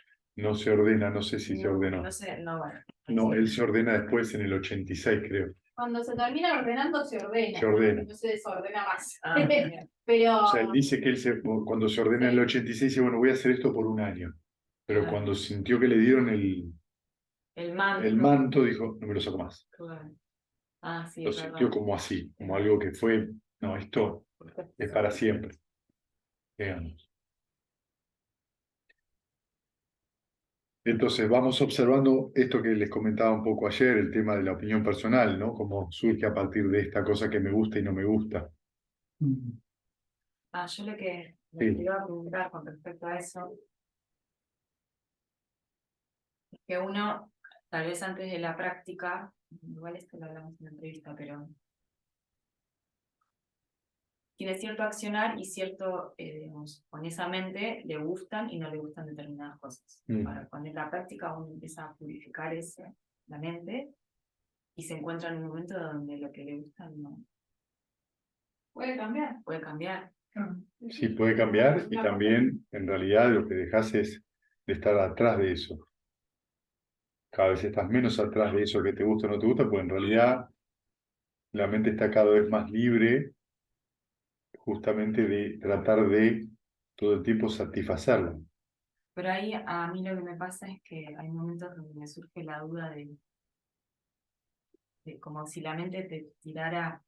No se ordena, no sé si se ordenó. No sé, no, bueno. No, Sí. él se ordena después en el 86, creo. Cuando se termina ordenando, se ordena. Se ordena. No se desordena más. Ah, Pero O sea, él dice que cuando se ordena en el 86, dice, bueno, voy a hacer esto por 1 año. Pero Claro. cuando sintió que le dieron El manto. el manto, dijo, no me lo saco más. Claro. Ah, sí, Lo es sintió verdad. como así, como algo que fue, no, esto es para siempre, digamos. Entonces vamos observando esto que les comentaba un poco ayer, el tema de la opinión personal, ¿no? Cómo surge a partir de esta cosa que me gusta y no me gusta. Yo lo que Sí. te iba a preguntar con respecto a eso, es que uno, tal vez antes de la práctica, igual esto lo hablamos en la entrevista, pero tiene cierto accionar y cierto, digamos, con esa mente le gustan y no le gustan determinadas cosas. Para poner la práctica uno empieza a purificar la mente y se encuentra en un momento donde lo que le gusta no puede cambiar. puede cambiar. Sí, puede cambiar y también en realidad lo que dejas es de estar atrás de eso. Cada vez estás menos atrás de eso que te gusta o no te gusta, porque en realidad la mente está cada vez más libre justamente de tratar de todo el tiempo satisfacerla. Pero ahí a mí lo que me pasa es que hay momentos donde me surge la duda de como si la mente te tirara,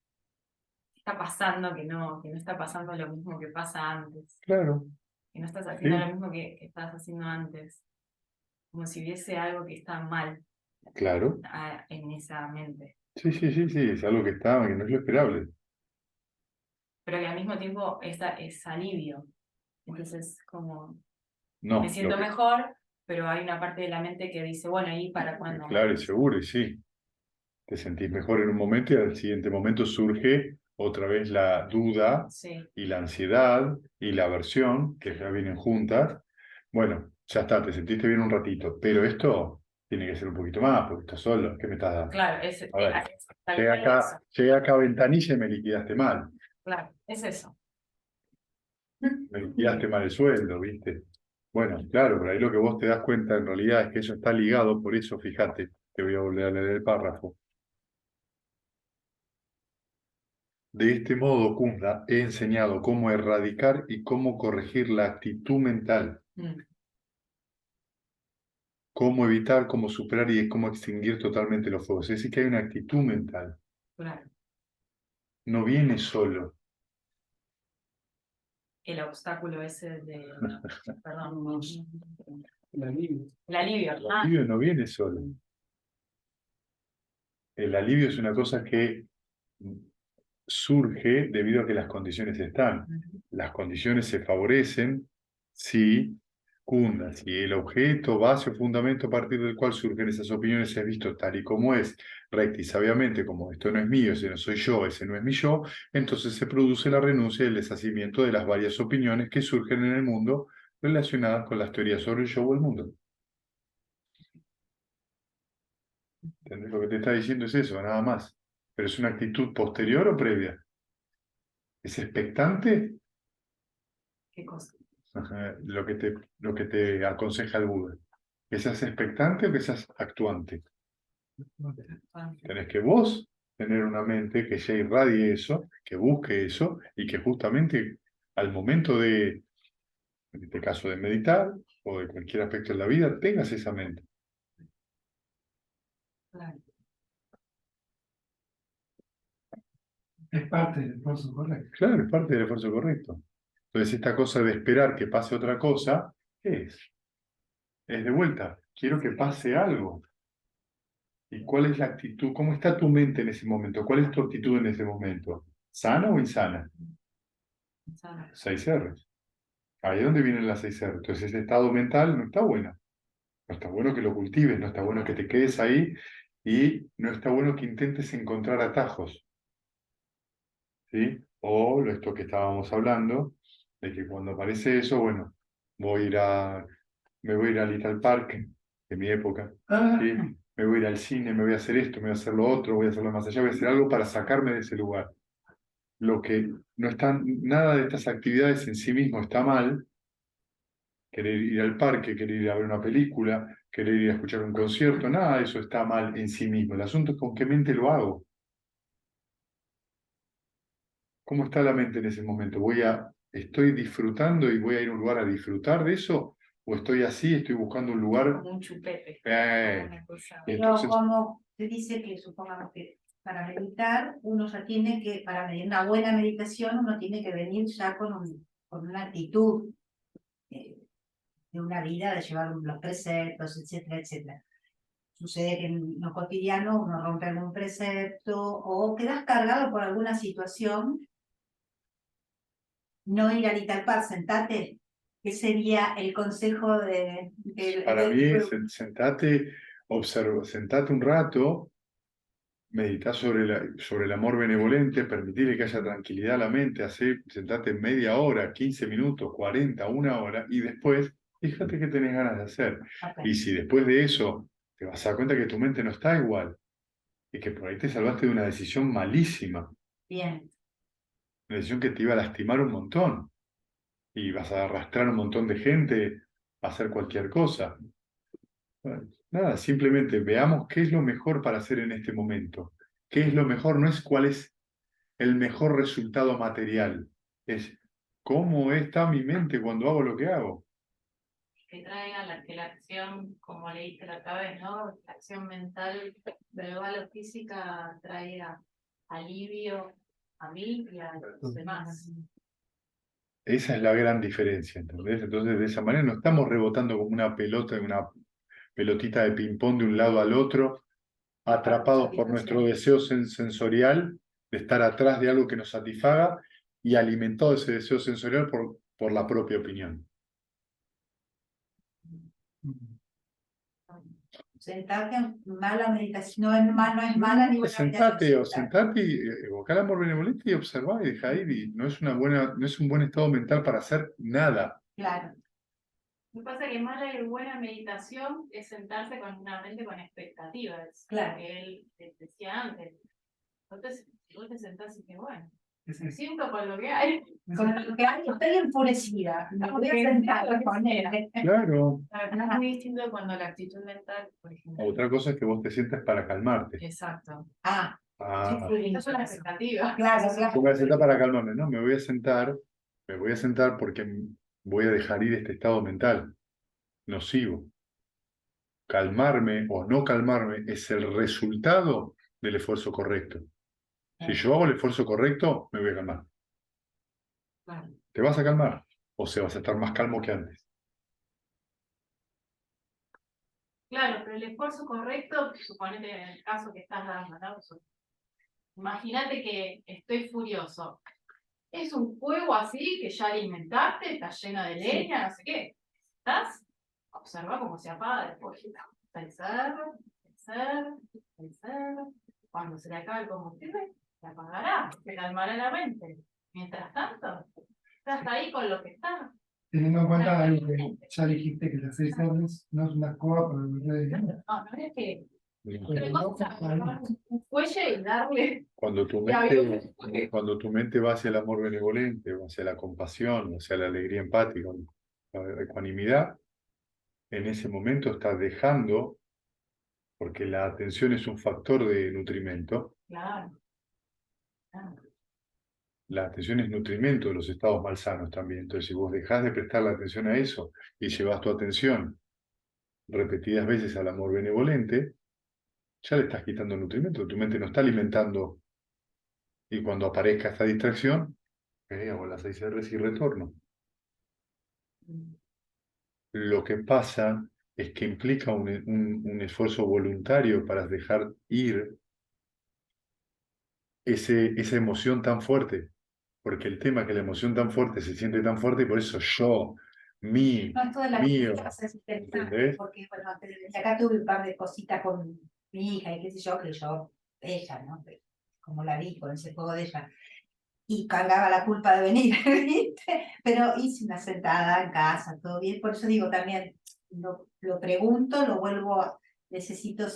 ¿qué está pasando? Que no está pasando lo mismo que pasa antes. Claro. Que no estás haciendo Sí. lo mismo que estabas haciendo antes. Como si hubiese algo que está mal Claro. en esa mente. Sí, es algo que no es lo esperable. Pero que al mismo tiempo es alivio. Entonces, como No, me siento lo que- mejor, pero hay una parte de la mente que dice, bueno, ¿y para cuándo? Claro, y seguro, y sí. Te sentís mejor en un momento y al siguiente momento surge otra vez la duda Sí, y la ansiedad y la aversión, que ya vienen juntas. Bueno, ya está, te sentiste bien un ratito, pero esto tiene que ser un poquito más, porque estás solo, ¿qué me estás dando? claro, A ver, tal llegué cual acá, eso. llegué acá a Ventanilla y me liquidaste mal. Claro, es eso. Me liquidaste mal el sueldo, ¿viste? Bueno, claro, pero ahí lo que vos te das cuenta en realidad es que eso está ligado, por eso, fíjate, te voy a volver a leer el párrafo. De este modo, Kunda, he enseñado cómo erradicar y cómo corregir la actitud mental, cómo evitar, cómo superar y cómo extinguir totalmente los fuegos. Es decir, que hay una actitud mental, Claro. no viene solo. El obstáculo ese de, perdón, El alivio. el alivio. El alivio no viene solo. El alivio es una cosa que surge debido a que las condiciones están. Las condiciones se favorecen si cunda, si el objeto, base o fundamento a partir del cual surgen esas opiniones es visto tal y como es, recta y sabiamente, como esto no es mío, ese no soy yo, ese no es mi yo, entonces se produce la renuncia y el deshacimiento de las varias opiniones que surgen en el mundo relacionadas con las teorías sobre el yo o el mundo. ¿Entendés? Lo que te está diciendo es eso, nada más. Pero es una actitud posterior o previa. ¿Es expectante? ¿Qué cosa? Ajá, lo que te aconseja el Buda. ¿Que seas expectante o que seas actuante? Tenés que vos tener una mente que ya irradie eso, que busque eso y que justamente al momento de, en este caso de meditar o de cualquier aspecto de la vida, tengas esa mente. Claro. Es parte del esfuerzo correcto. Claro, es parte del esfuerzo correcto. Entonces esta cosa de esperar que pase otra cosa, ¿qué es? Es de vuelta, quiero que pase algo. ¿Y cuál es la actitud? ¿Cómo está tu mente en ese momento? ¿Cuál es tu actitud en ese momento? ¿Sana o insana? 6 R's. Ahí es donde vienen las 6 R's. Entonces ese estado mental no está bueno. No está bueno que lo cultives, no está bueno que te quedes ahí y no está bueno que intentes encontrar atajos. ¿Sí? O esto que estábamos hablando, de que cuando aparece eso, bueno, me voy a ir a Little Park, de mi época, ¿sí? Me voy a ir al cine, me voy a hacer esto, me voy a hacer lo otro, voy a hacerlo más allá, voy a hacer algo para sacarme de ese lugar. Lo que no está, nada de estas actividades en sí mismo está mal, querer ir al parque, querer ir a ver una película, querer ir a escuchar un concierto, nada de eso está mal en sí mismo. El asunto es con qué mente lo hago. ¿Cómo está la mente en ese momento? ¿Estoy disfrutando y voy a ir a un lugar a disfrutar de eso? ¿O estoy así, estoy buscando un lugar? Como un chupete. Una Pero entonces, como se dice que supongamos que para meditar, uno ya tiene que, para una buena meditación, uno tiene que venir ya con una actitud de una vida, de llevar los preceptos, etcétera, etcétera. Sucede que en lo cotidiano uno rompe algún precepto o quedas cargado por alguna situación. No ir a Little Park, sentate. ¿Qué sería el consejo para mí, sentate un rato, medita sobre el amor benevolente, permitirle que haya tranquilidad a la mente, sentate media hora, 15 minutos, 40, una hora, y después fíjate qué tenés ganas de hacer. Okay. Y si después de eso te vas a dar cuenta que tu mente no está igual, y que por ahí te salvaste de una decisión malísima, Bien. una decisión que te iba a lastimar un montón, y vas a arrastrar un montón de gente a hacer cualquier cosa. Bueno, nada, simplemente veamos qué es lo mejor para hacer en este momento. ¿Qué es lo mejor? No es cuál es el mejor resultado material, es cómo está mi mente cuando hago lo que hago. Que traiga que la acción, como leíste la otra vez, ¿no? La acción mental, verbal o física traiga alivio a mí y a los demás. Esa es la gran diferencia, ¿entendés? Entonces, de esa manera no estamos rebotando como una pelota, una pelotita de ping-pong de un lado al otro, atrapados por nuestro deseo sensorial de estar atrás de algo que nos satisfaga y alimentado ese deseo sensorial por la propia opinión. Sentarte, mala meditación, no es mala ni buena Sentate o meditación. sentate y evocar el amor benevolente y observar y dejar ir. Y no es no es un buen estado mental para hacer nada. Claro, Me pasa que mala y buena meditación es sentarse con una mente con expectativas. Claro. Que él decía antes. Entonces, si vos te sentás y que bueno, Es me eso. siento con lo que hay. con lo que hay, estoy enfurecida. Me voy a sentar con él. Claro. No es muy distinto cuando la actitud mental, por ejemplo. Otra cosa es que vos te sientas para calmarte. Exacto. Ah, Ah, Eso es una expectativa. claro, yo claro. me voy a sentar para calmarme, ¿no? Me voy a sentar porque voy a dejar ir este estado mental nocivo. Calmarme o no calmarme es el resultado del esfuerzo correcto. Si yo hago el esfuerzo correcto, me voy a calmar. Claro. ¿Te vas a calmar? O sea, vas a estar más calmo que antes. Claro, pero el esfuerzo correcto, suponete en el caso que estás dando, ¿no? Imagínate que estoy furioso. Es un fuego así que ya alimentaste, está lleno de leña, no sé qué. ¿Estás? Observa cómo se apaga después. Pensar, pensar, pensar. Cuando se le acabe el combustible, se apagará, se calmará la mente. Mientras tanto, estás ahí con lo que está. Teniendo en cuenta algo que ya dijiste, que las 6 R's no es una escoba para volver de No, no es que Pero no, un fuelle y darle. Cuando tu mente va hacia el amor benevolente, va hacia la compasión, hacia la alegría empática, la ecuanimidad, en ese momento estás dejando, porque la atención es un factor de nutrimento, Claro. Claro. la atención es nutrimento de los estados malsanos también. Entonces, si vos dejás de prestar la atención a eso y llevas tu atención repetidas veces al amor benevolente, ya le estás quitando nutrimento, tu mente no está alimentando. Y cuando aparezca esta distracción, hago las 6 R's y retorno. Lo que pasa es que implica un esfuerzo voluntario para dejar ir esa emoción tan fuerte. Porque el tema es que la emoción tan fuerte se siente tan fuerte y por eso yo, No, esto de la mío, música es interesante, ¿entendés? porque bueno, desde acá tuve un par de cositas con mi hija y qué sé yo, que yo, ella, ¿no? Como la vi con ese juego de ella, y cargaba la culpa de venir, ¿viste? Pero hice una sentada en casa, todo bien, por eso digo también, lo pregunto, lo vuelvo, necesito,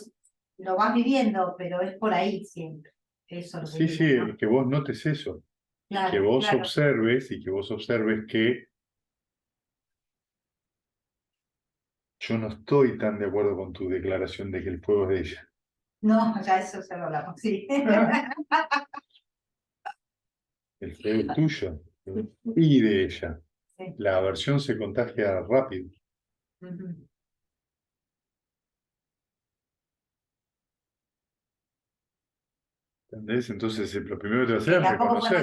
lo vas viviendo, pero es por ahí siempre, eso lo que Sí, sí, digo, ¿no? que vos notes eso. Que Claro, vos claro. observes y que vos observes que yo no estoy tan de acuerdo con tu declaración de que el fuego es de ella. No, ya eso se lo hablamos, sí. El fuego es tuyo y de ella. Sí. La aversión se contagia rápido. Ujú. ¿Entendés? Entonces, lo primero que te va a Que hacer es tampoco fue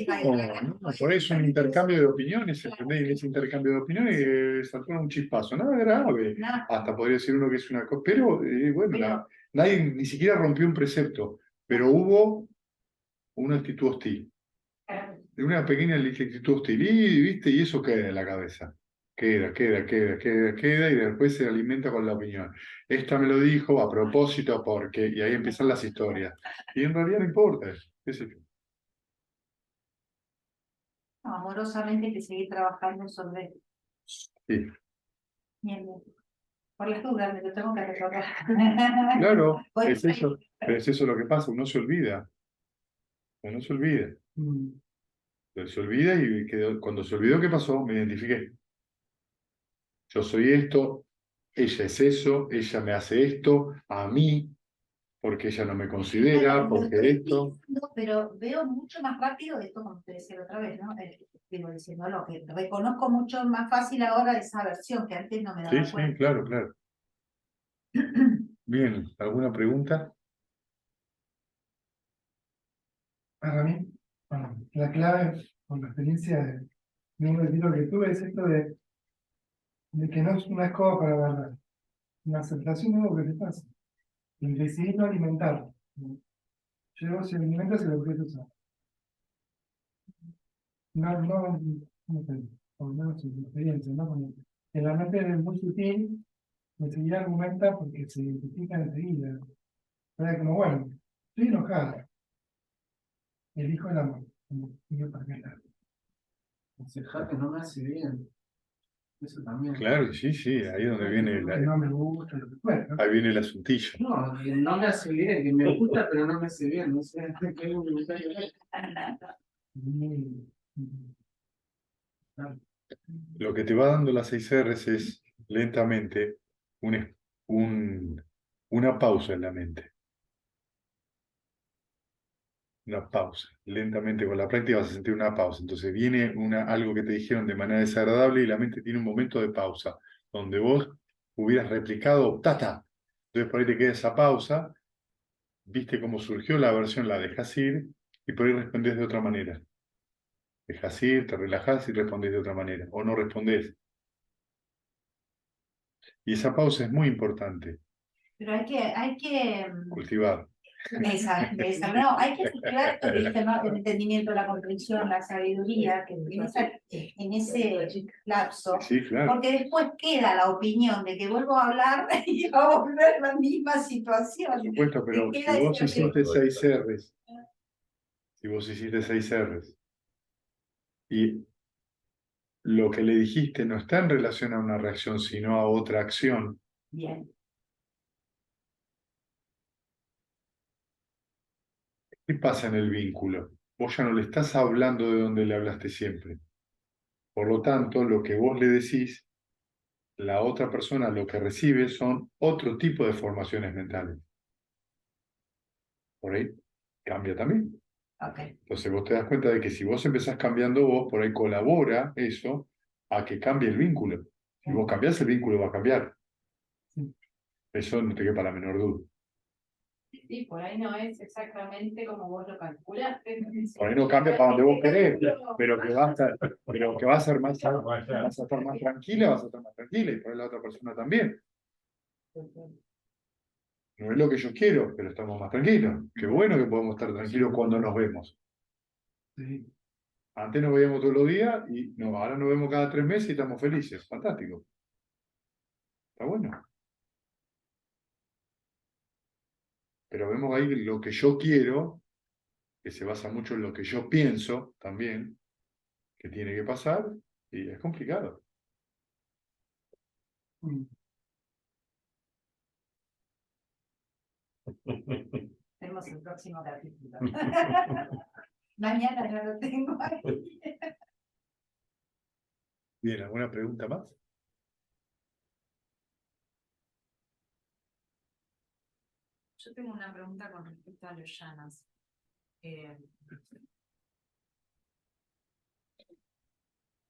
reconocer. No, por ahí es un intercambio de opiniones, ¿entendés? Y en ese intercambio de opiniones saltó un chispazo, nada grave. No. Hasta podría decir uno que es una cosa. Pero, bueno, Pero- nadie ni siquiera rompió un precepto, pero hubo una actitud hostil. Una pequeña actitud hostil, y, ¿viste? Y eso queda en la cabeza. Queda, y después se alimenta con la opinión. Esta me lo dijo a propósito porque, y ahí empiezan las historias. Y en realidad no importa, qué sé yo. No, amorosamente hay que seguir trabajando sobre Sí. bien, bien. Por las dudas, me lo tengo que recordar. Claro, Bueno, es eso, pero es eso lo que pasa, uno se olvida, Mm. se olvida y cuando se olvidó, ¿qué pasó? Me identifiqué. Yo soy esto, ella es eso, ella me hace esto, a mí, porque ella no me considera, Lo porque estoy esto. viendo, pero veo mucho más rápido esto, como te decía la otra vez, ¿no? Digo, diciendo lo que reconozco mucho más fácil ahora esa versión que antes no me Sí, daba sí, cuenta. claro, claro. Bien, ¿alguna pregunta? Para mí, bueno, la clave con la experiencia de un retiro que tuve es esto de que no es una escoba para barrer. La aceptación de lo que te pasa. El decidir no alimentarlo. Yo si alimento se lo puedes usar. No sé, por lo menos en mi experiencia, ¿no? Como que la mente es muy sutil enseguida argumenta porque se identifica enseguida. Era como, bueno, estoy enojada. Elijo el amor. Como yo para qué lado. Aconsejarte no me hace bien. Eso también. Claro, sí, sí, ahí es donde viene Que no me gusta, lo que fuera, ¿no? ahí viene el asuntillo. No, que no me hace bien, que me gusta, pero no me hace bien. No sé, que es un comentario. Mm, Lo que te va dando las 6 R's es lentamente un, una pausa en la mente. Una pausa. Lentamente con la práctica vas a sentir una pausa. Entonces viene algo que te dijeron de manera desagradable y la mente tiene un momento de pausa, donde vos hubieras replicado, ¡tata! Entonces por ahí te queda esa pausa, viste cómo surgió la versión, la dejas ir y por ahí respondés de otra manera. Dejas ir, te relajás y respondés de otra manera. O no respondés. Y esa pausa es muy importante. Pero hay que Cultivar. no, hay que cultivar el entendimiento, la comprensión, la sabiduría, que en ese lapso, Sí, claro. porque después queda la opinión de que vuelvo a hablar y va a volver la misma situación. Por supuesto, pero Te si queda vos ese- hiciste 6 R's, si vos hiciste 6 R's, y lo que le dijiste no está en relación a una reacción, sino a otra acción, Bien, ¿qué pasa en el vínculo? Vos ya no le estás hablando de donde le hablaste siempre. Por lo tanto, lo que vos le decís, la otra persona lo que recibe son otro tipo de formaciones mentales. Por ahí cambia también. ok. Entonces vos te das cuenta de que si vos empezás cambiando vos, por ahí colabora eso a que cambie el vínculo. Si vos cambiás, el vínculo va a cambiar. Eso no te quepa la menor duda. Sí, por ahí no es exactamente como vos lo calculaste. Por ahí no cambia para donde vos querés, pero que va a ser más, vas a estar más tranquila, vas a estar más tranquila, y por ahí la otra persona también. No es lo que yo quiero, pero estamos más tranquilos. Qué bueno que podemos estar tranquilos cuando nos vemos. sí. Antes nos veíamos todos los días y no, ahora nos vemos cada 3 meses y estamos felices. Fantástico. Está bueno. Pero vemos ahí lo que yo quiero, que se basa mucho en lo que yo pienso también, que tiene que pasar, y es complicado. Mm. Tenemos el próximo capítulo. Mañana ya lo tengo ahí. Bien, ¿alguna pregunta más? Yo tengo una pregunta con respecto a los yanas.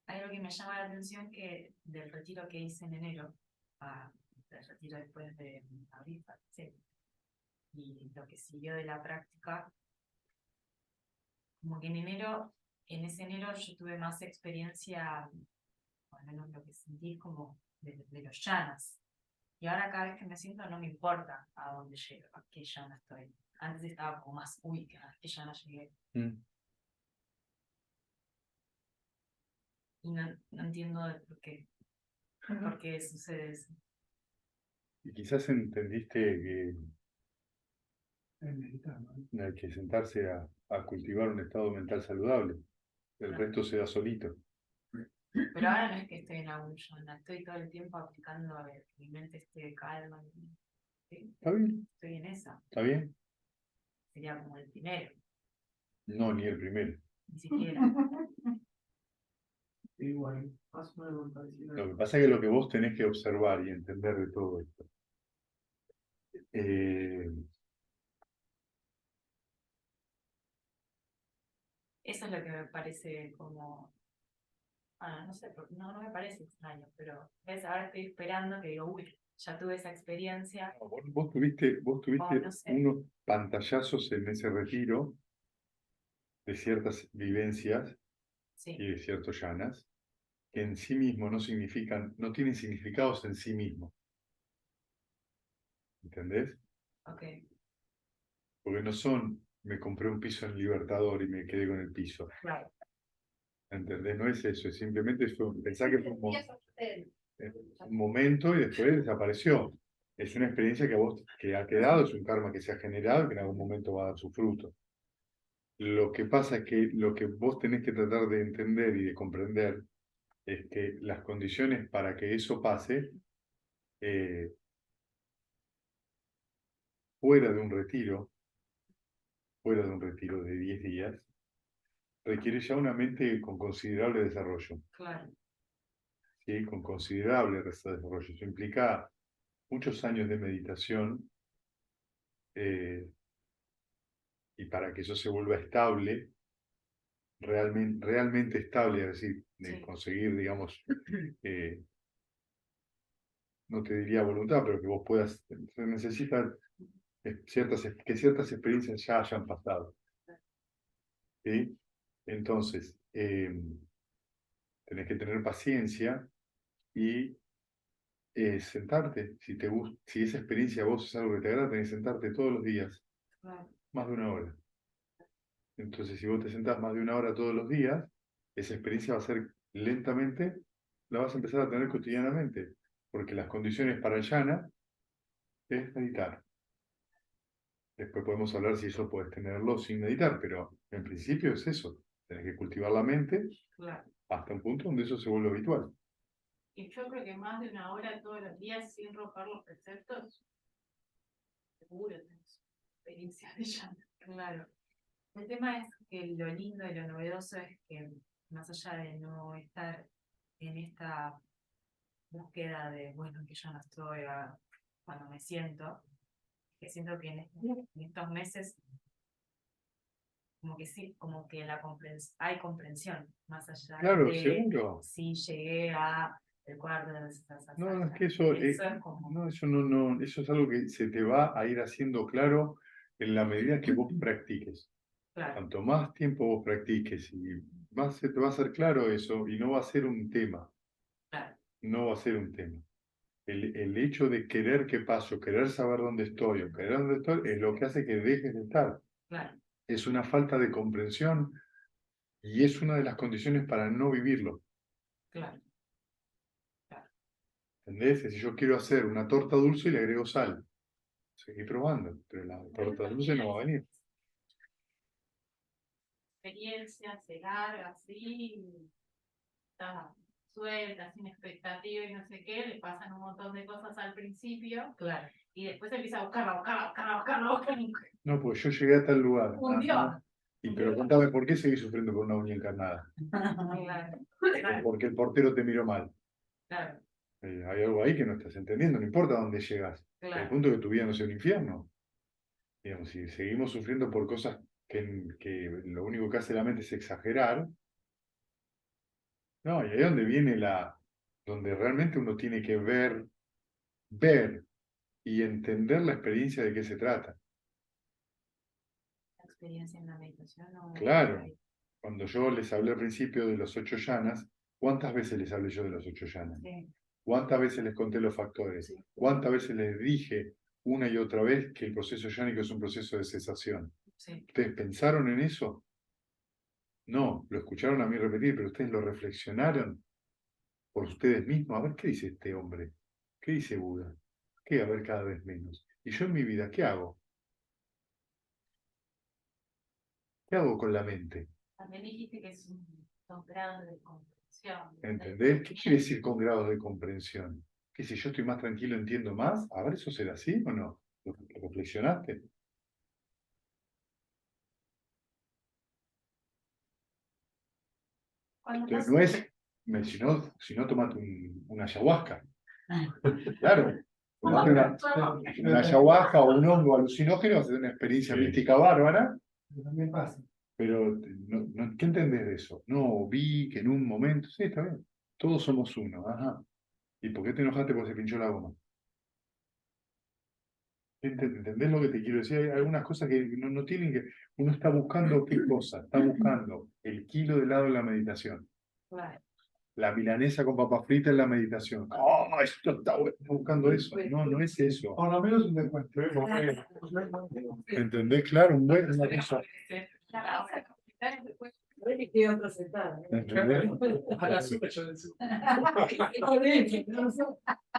Hay algo que me llama la atención que del retiro que hice en enero, del retiro después de abril, sí, y lo que siguió de la práctica, como que en ese enero yo tuve más experiencia, o al menos lo que sentí como de los yanas. Y ahora cada vez que me siento no me importa a dónde llego, a qué llana estoy. Antes estaba como más, uy, a qué llana llegué. Y no entiendo por qué sucede eso. Y quizás entendiste que Meditar, ¿no? hay que sentarse a cultivar un estado mental saludable. El resto se da solito. Pero ahora no es que estoy en algún yana, estoy todo el tiempo aplicando a ver, que mi mente esté de calma. ¿Sí? ¿Está bien? Estoy en esa. ¿Está bien? Sería como el primero, No, ni el primero. ni siquiera. Igual, más o menos parecido. Lo que pasa es que lo que vos tenés que observar y entender de todo esto. Eso es lo que me parece como, no sé, no me parece extraño, pero ¿ves? Ahora estoy esperando que digo, uy, ya tuve esa experiencia. Vos tuviste No sé. unos pantallazos en ese retiro de ciertas vivencias Sí, y de ciertos yanas que en sí mismos no significan, no tienen significados en sí mismos. ¿Entendés? ok. Porque no son, me compré un piso en Libertador y me quedé con el piso. Claro. ¿Entendés? No es eso, es simplemente eso. Pensá que un momento y después desapareció. Es una experiencia que a vos que ha quedado, es un karma que se ha generado, que en algún momento va a dar su fruto. Lo que pasa es que lo que vos tenés que tratar de entender y de comprender es que las condiciones para que eso pase, fuera de un retiro de 10 días, requiere ya una mente con considerable desarrollo. Claro. ¿Sí? Con considerable desarrollo. Eso implica muchos años de meditación, y para que eso se vuelva estable, realmente estable, es decir, de conseguir, digamos, no te diría voluntad, pero que vos puedas, se necesita que ciertas experiencias ya hayan pasado. ¿Sí? Entonces, tenés que tener paciencia y sentarte. Si esa experiencia a vos es algo que te agrada, tenés que sentarte todos los días, más de 1 hora. Entonces, si vos te sentás más de 1 hora todos los días, esa experiencia va a ser lentamente, la vas a empezar a tener cotidianamente, porque las condiciones para el yana es meditar. Después podemos hablar si eso puedes tenerlo sin meditar, pero en principio es eso. Tenés que cultivar la mente hasta un punto donde eso se vuelve habitual. Y yo creo que más de 1 hora todos los días sin romper los preceptos, seguro tenés experiencias de llano. Claro. El tema es que lo lindo y lo novedoso es que, más allá de no estar en esta búsqueda de, bueno, que yo no estoy cuando me siento, que siento que en estos meses como que sí, como que hay comprensión, más allá Claro, de seguro. si llegué a el cuarto de No, es que eso es eso es algo que se te va a ir haciendo claro en la medida que vos practiques. Claro. Cuanto más tiempo vos practiques, se te va a hacer claro eso y no va a ser un tema. Claro. No va a ser un tema. El hecho de querer que pase, o querer saber dónde estoy, o querer dónde estoy, es lo que hace que dejes de estar. Claro. Es una falta de comprensión y es una de las condiciones para no vivirlo. Claro. ¿Entendés? Si yo quiero hacer una torta dulce y le agrego sal, seguí probando, pero la torta dulce no va a venir. Experiencia, se larga así, está suelta, sin expectativa y no sé qué, le pasan un montón de cosas al principio, y después empieza a buscarla. No, pues yo llegué a tal lugar. Un Dios. Pero contame, ¿por qué seguís sufriendo por una uña encarnada? Porque el portero te miró mal. Claro. Hay algo ahí que no estás entendiendo, no importa dónde llegas. El punto es que tu vida no sea un infierno. Digamos, si seguimos sufriendo por cosas que lo único que hace la mente es exagerar, no, y ahí es donde viene donde realmente uno tiene que ver y entender la experiencia de qué se trata. La experiencia en la meditación. Claro, cuando yo les hablé al principio de los 8 yanas, ¿cuántas veces les hablé yo de los 8 yanas? Sí. ¿Cuántas veces les conté los factores? Sí. ¿Cuántas veces les dije una y otra vez que el proceso yánico es un proceso de cesación? Sí. ¿Ustedes pensaron en eso? No, lo escucharon a mí repetir, pero ustedes lo reflexionaron por ustedes mismos. A ver, ¿qué dice este hombre? ¿Qué dice Buda? ¿Qué? A ver, cada vez menos. ¿Y yo en mi vida qué hago? ¿Qué hago con la mente? También dijiste que son grados de comprensión. ¿Entendés? ¿Qué quiere decir con grados de comprensión? Que si yo estoy más tranquilo entiendo más. A ver, ¿eso será así o no? ¿Lo reflexionaste? Entonces no es, si no tomate una ayahuasca. Claro. Tomate una ayahuasca o un hongo alucinógeno, hacer una experiencia mística bárbara. También pasa. Pero, ¿qué entendés de eso? No, vi que en un momento, sí, está bien, todos somos uno, ajá. ¿Y por qué te enojaste porque se pinchó la goma? ¿Entendés lo que te quiero decir? Hay algunas cosas que no tienen que... Uno está buscando qué cosa, está buscando el kilo de helado en la meditación. Claro. La milanesa con papa frita en la meditación. ¡Oh, esto está bueno! Está buscando eso. No, no es eso. Por lo menos un encuentro. ¿Entendés? Claro, una cosa. Y otro sentado. ¿Entendés? A la suma yo del sur.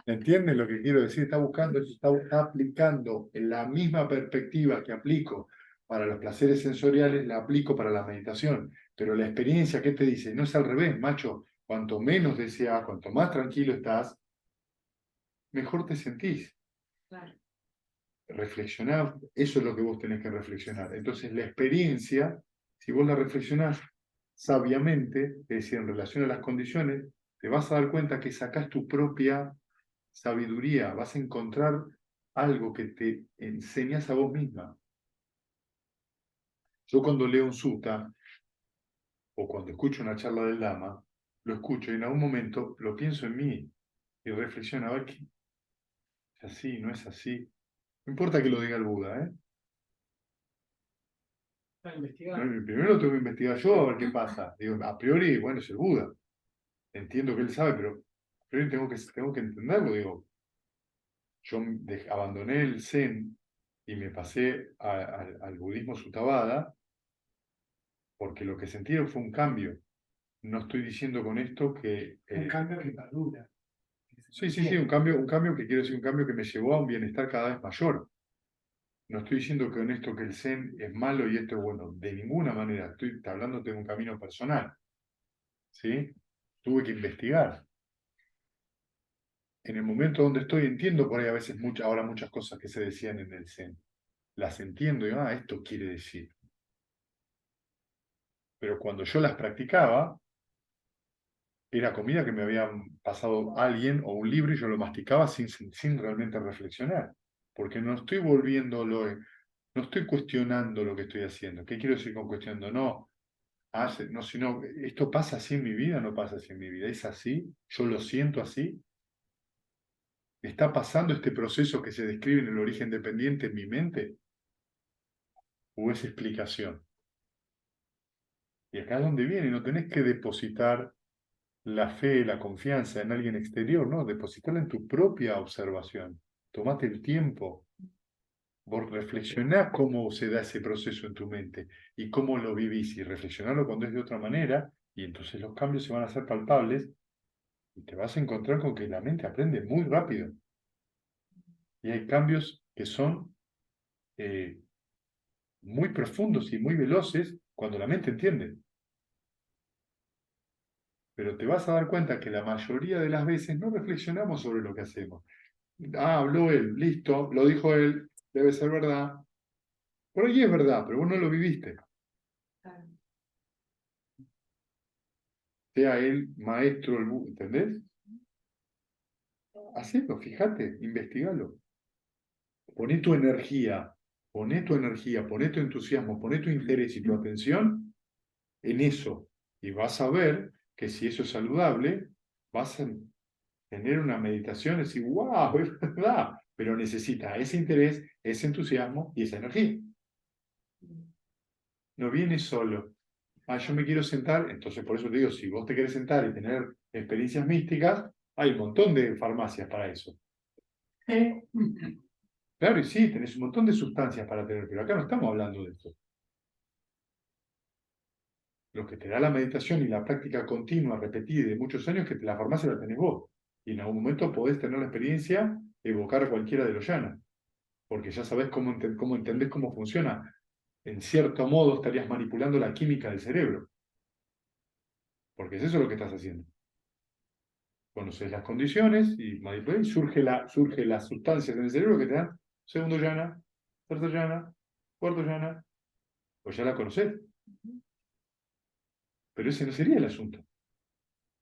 ¿Entiendes lo que quiero decir? Está buscando, está aplicando en la misma perspectiva que aplico para los placeres sensoriales, la aplico para la meditación. Pero la experiencia, ¿qué te dice? No es al revés, macho. Cuanto menos deseas, cuanto más tranquilo estás, mejor te sentís. Claro. Reflexionar, eso es lo que vos tenés que reflexionar. Entonces, la experiencia, si vos la reflexionás sabiamente, es decir, en relación a las condiciones, te vas a dar cuenta que sacás tu propia sabiduría, vas a encontrar algo que te enseñas a vos misma. Yo cuando leo un sutta o cuando escucho una charla del Lama, lo escucho y en algún momento lo pienso en mí y reflexiono a ver qué es así, no es así. No importa que lo diga el Buda, ¿eh? Para investigar. No, primero lo tengo que investigar yo a ver qué pasa. Digo, a priori, bueno, es el Buda. Entiendo que él sabe, pero a priori tengo que entenderlo. Digo, yo abandoné el Zen y me pasé al budismo Sutavada porque lo que sentí fue un cambio. No estoy diciendo con esto que... Un cambio que perdura. Sí, un cambio que quiero decir, un cambio que me llevó a un bienestar cada vez mayor. No estoy diciendo con esto que el Zen es malo y esto es bueno, de ninguna manera. Estoy hablándote de un camino personal. ¿Sí? Tuve que investigar. En el momento donde estoy entiendo por ahí a veces ahora muchas cosas que se decían en el Zen. Las entiendo y esto quiere decir. Pero cuando yo las practicaba, era comida que me había pasado alguien o un libro y yo lo masticaba sin realmente reflexionar. Porque no estoy no estoy cuestionando lo que estoy haciendo. ¿Qué quiero decir con cuestionando? No, sino, ¿esto pasa así en mi vida o no pasa así en mi vida? ¿Es así? ¿Yo lo siento así? ¿Está pasando este proceso que se describe en el origen dependiente en mi mente? ¿O es explicación? Y acá es donde viene, no tenés que depositar la fe, la confianza en alguien exterior, no, depositarla en tu propia observación. Tomate el tiempo, vos reflexionás cómo se da ese proceso en tu mente y cómo lo vivís y reflexionarlo cuando es de otra manera y entonces los cambios se van a hacer palpables y te vas a encontrar con que la mente aprende muy rápido. Y hay cambios que son muy profundos y muy veloces cuando la mente entiende. Pero te vas a dar cuenta que la mayoría de las veces no reflexionamos sobre lo que hacemos. Habló él, listo, lo dijo él, debe ser verdad. Por ahí es verdad, pero vos no lo viviste. Claro. Sea él maestro, ¿entendés? Hacelo, fíjate, investigalo. Poné tu energía, poné tu entusiasmo, poné tu interés y tu atención en eso. Y vas a ver que si eso es saludable, vas a tener una meditación y decir, wow, es verdad. Pero necesita ese interés, ese entusiasmo y esa energía. No viene solo. Yo me quiero sentar, entonces por eso te digo, si vos te querés sentar y tener experiencias místicas, hay un montón de farmacias para eso. Claro, y sí, tenés un montón de sustancias para tener, pero acá no estamos hablando de esto. Lo que te da la meditación y la práctica continua, repetida de muchos años, que la farmacia la tenés vos. Y en algún momento podés tener la experiencia de evocar cualquiera de los llanas, porque ya sabés cómo entendés cómo funciona. En cierto modo estarías manipulando la química del cerebro, porque es eso lo que estás haciendo. Conoces las condiciones y surge las sustancias en el cerebro que te dan segundo llana, tercer llana, cuarto llana, pues ya la conocés. Pero ese no sería el asunto.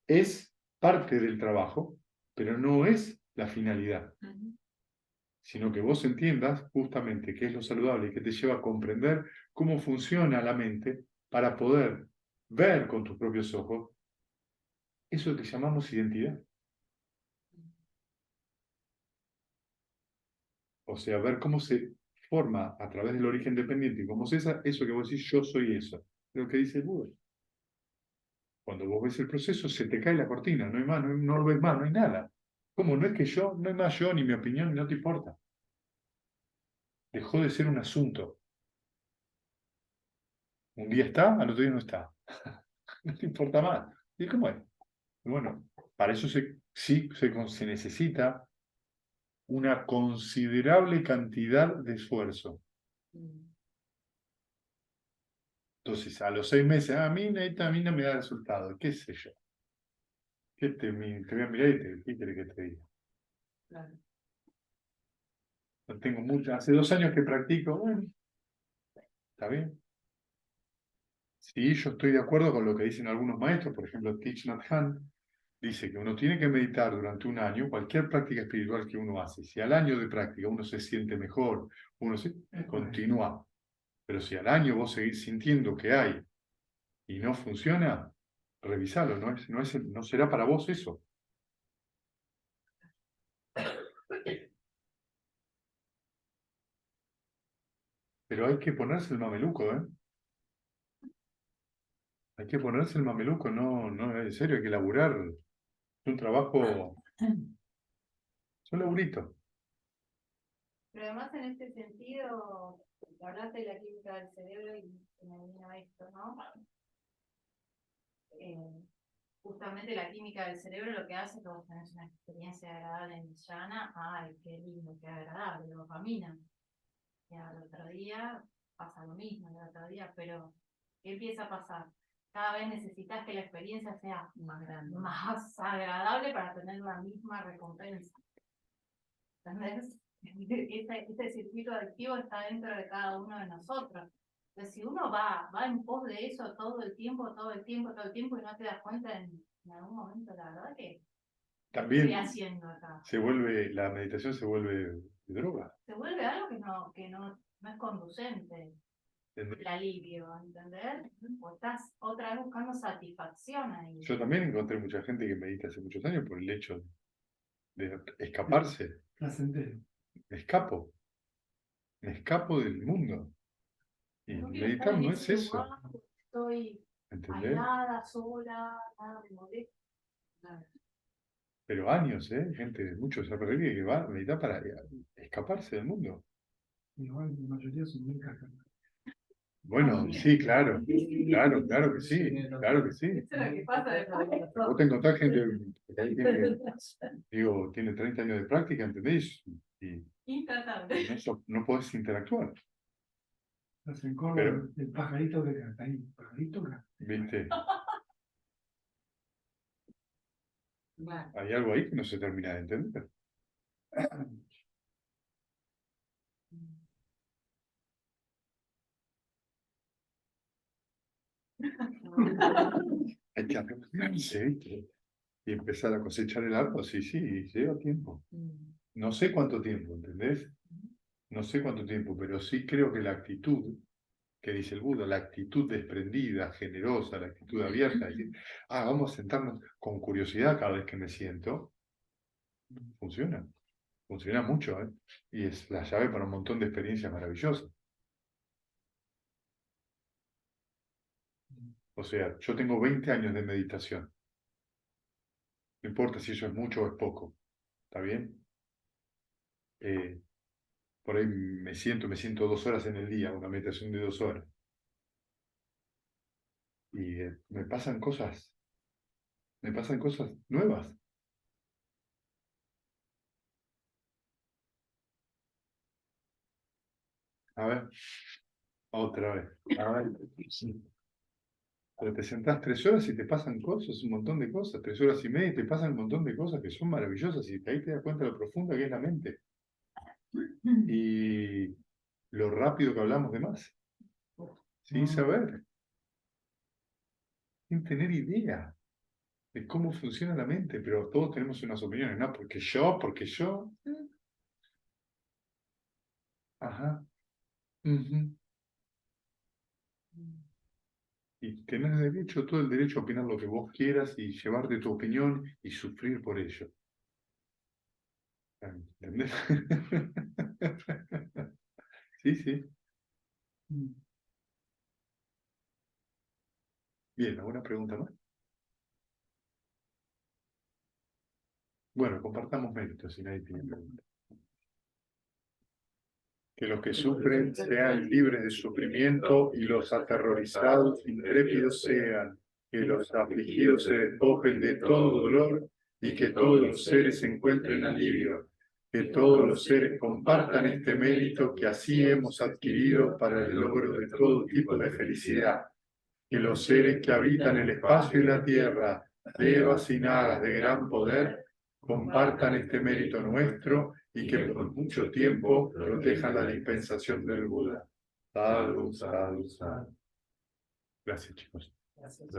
Es parte del trabajo, pero no es la finalidad. Sino que vos entiendas justamente qué es lo saludable y que te lleva a comprender cómo funciona la mente para poder ver con tus propios ojos eso que llamamos identidad. O sea, ver cómo se forma a través del origen dependiente y cómo es eso que vos decís, yo soy eso. Es lo que dice el Buda. Cuando vos ves el proceso, se te cae la cortina, no hay más, no lo ves más, no hay nada. ¿Cómo? No es que no hay más yo, ni mi opinión, no te importa. Dejó de ser un asunto. Un día está, al otro día no está. No te importa más. ¿Y cómo es? Bueno, para eso se necesita una considerable cantidad de esfuerzo. Entonces, a los 6 meses, a mí no me da resultado, qué sé yo. Te voy a mirar y ¿qué querés que te diga? Claro. No tengo mucho, hace 2 años que practico, bueno, está bien. Sí, yo estoy de acuerdo con lo que dicen algunos maestros, por ejemplo, Thich Nhat Hanh dice que uno tiene que meditar durante un año, cualquier práctica espiritual que uno hace. Si al año de práctica uno se siente mejor, uno se continúa. Pero si al año vos seguís sintiendo que hay y no funciona, revisalo, no será para vos eso. Pero hay que ponerse el mameluco, ¿eh? Hay que ponerse el mameluco, no, en serio, hay que laburar. Es un trabajo, es un laburito. Pero además en este sentido, hablaste de la química del cerebro y me vino esto, ¿no? Justamente la química del cerebro lo que hace es que vos tenés una experiencia agradable en llana, ay, qué lindo, qué agradable, dopamina. Y al otro día pasa lo mismo, al otro día, pero ¿qué empieza a pasar? Cada vez necesitas que la experiencia sea Más grande. más agradable para tener la misma recompensa. ¿Entendés? Este circuito adictivo está dentro de cada uno de nosotros. Entonces, si uno va en pos de eso todo el tiempo, y no te das cuenta en algún momento, la verdad que ¿qué estoy También haciendo acá? la meditación se vuelve droga. Se vuelve algo que no es conducente, el alivio, ¿entendés? O estás otra vez buscando satisfacción ahí. Yo también encontré mucha gente que medita hace muchos años por el hecho de escaparse. Placentero. Me escapo del mundo. Y No quiero estar meditar en no es ese eso. lugar, estoy ¿Entendés? aislada, sola, nada me molesta. Pero años, ¿eh? Gente de muchos años que va a meditar para escaparse del mundo. Igual la mayoría son muy cajas. Bueno, sí, claro. Claro que sí. Claro que sí. Eso es lo que pasa después. Vos te encontrás gente que ahí tiene 30 años de práctica, ¿entendés? Y Intratable. no podés interactuar, Hacen coro Pero- el pajarito que canta ahí. Pajarito canta. ¿viste? Claro. Hay algo ahí que no se termina de entender. Hay que arreglarse, ¿viste? Y empezar a cosechar el árbol, sí, lleva tiempo. No sé cuánto tiempo, ¿entendés? No sé cuánto tiempo, pero sí creo que la actitud que dice el Buda, la actitud desprendida, generosa, la actitud abierta, decir, vamos a sentarnos con curiosidad cada vez que me siento, funciona. Funciona mucho, ¿eh? Y es la llave para un montón de experiencias maravillosas. O sea, yo tengo 20 años de meditación. No importa si eso es mucho o es poco. ¿Está bien? Por ahí me siento 2 horas en el día, una meditación de 2 horas. Y me pasan cosas nuevas. A ver, otra vez. A ver. Pero te sentás 3 horas y te pasan cosas, un montón de cosas, 3 horas y media y te pasan un montón de cosas que son maravillosas y ahí te das cuenta de lo profunda que es la mente. Y lo rápido que hablamos de más. Sin saber, sin tener idea de cómo funciona la mente, pero todos tenemos unas opiniones, ¿no? Porque yo. Ajá. Ujú. Y tenés derecho, todo el derecho a opinar lo que vos quieras y llevarte tu opinión y sufrir por ello. ¿Entendés? Sí, sí. Bien, ¿alguna pregunta más? Bueno, compartamos méritos si nadie tiene preguntas. Que los que sufren sean libres de sufrimiento y los aterrorizados intrépidos sean. Que los afligidos se despojen de todo dolor y que todos los seres encuentren alivio. Que todos los seres compartan este mérito que así hemos adquirido para el logro de todo tipo de felicidad. Que los seres que habitan el espacio y la tierra, devas y nagas de gran poder, compartan este mérito nuestro y que por mucho tiempo protejan la dispensación del Buda. Sadhu, sadhu, sadhu. Gracias, chicos. Gracias.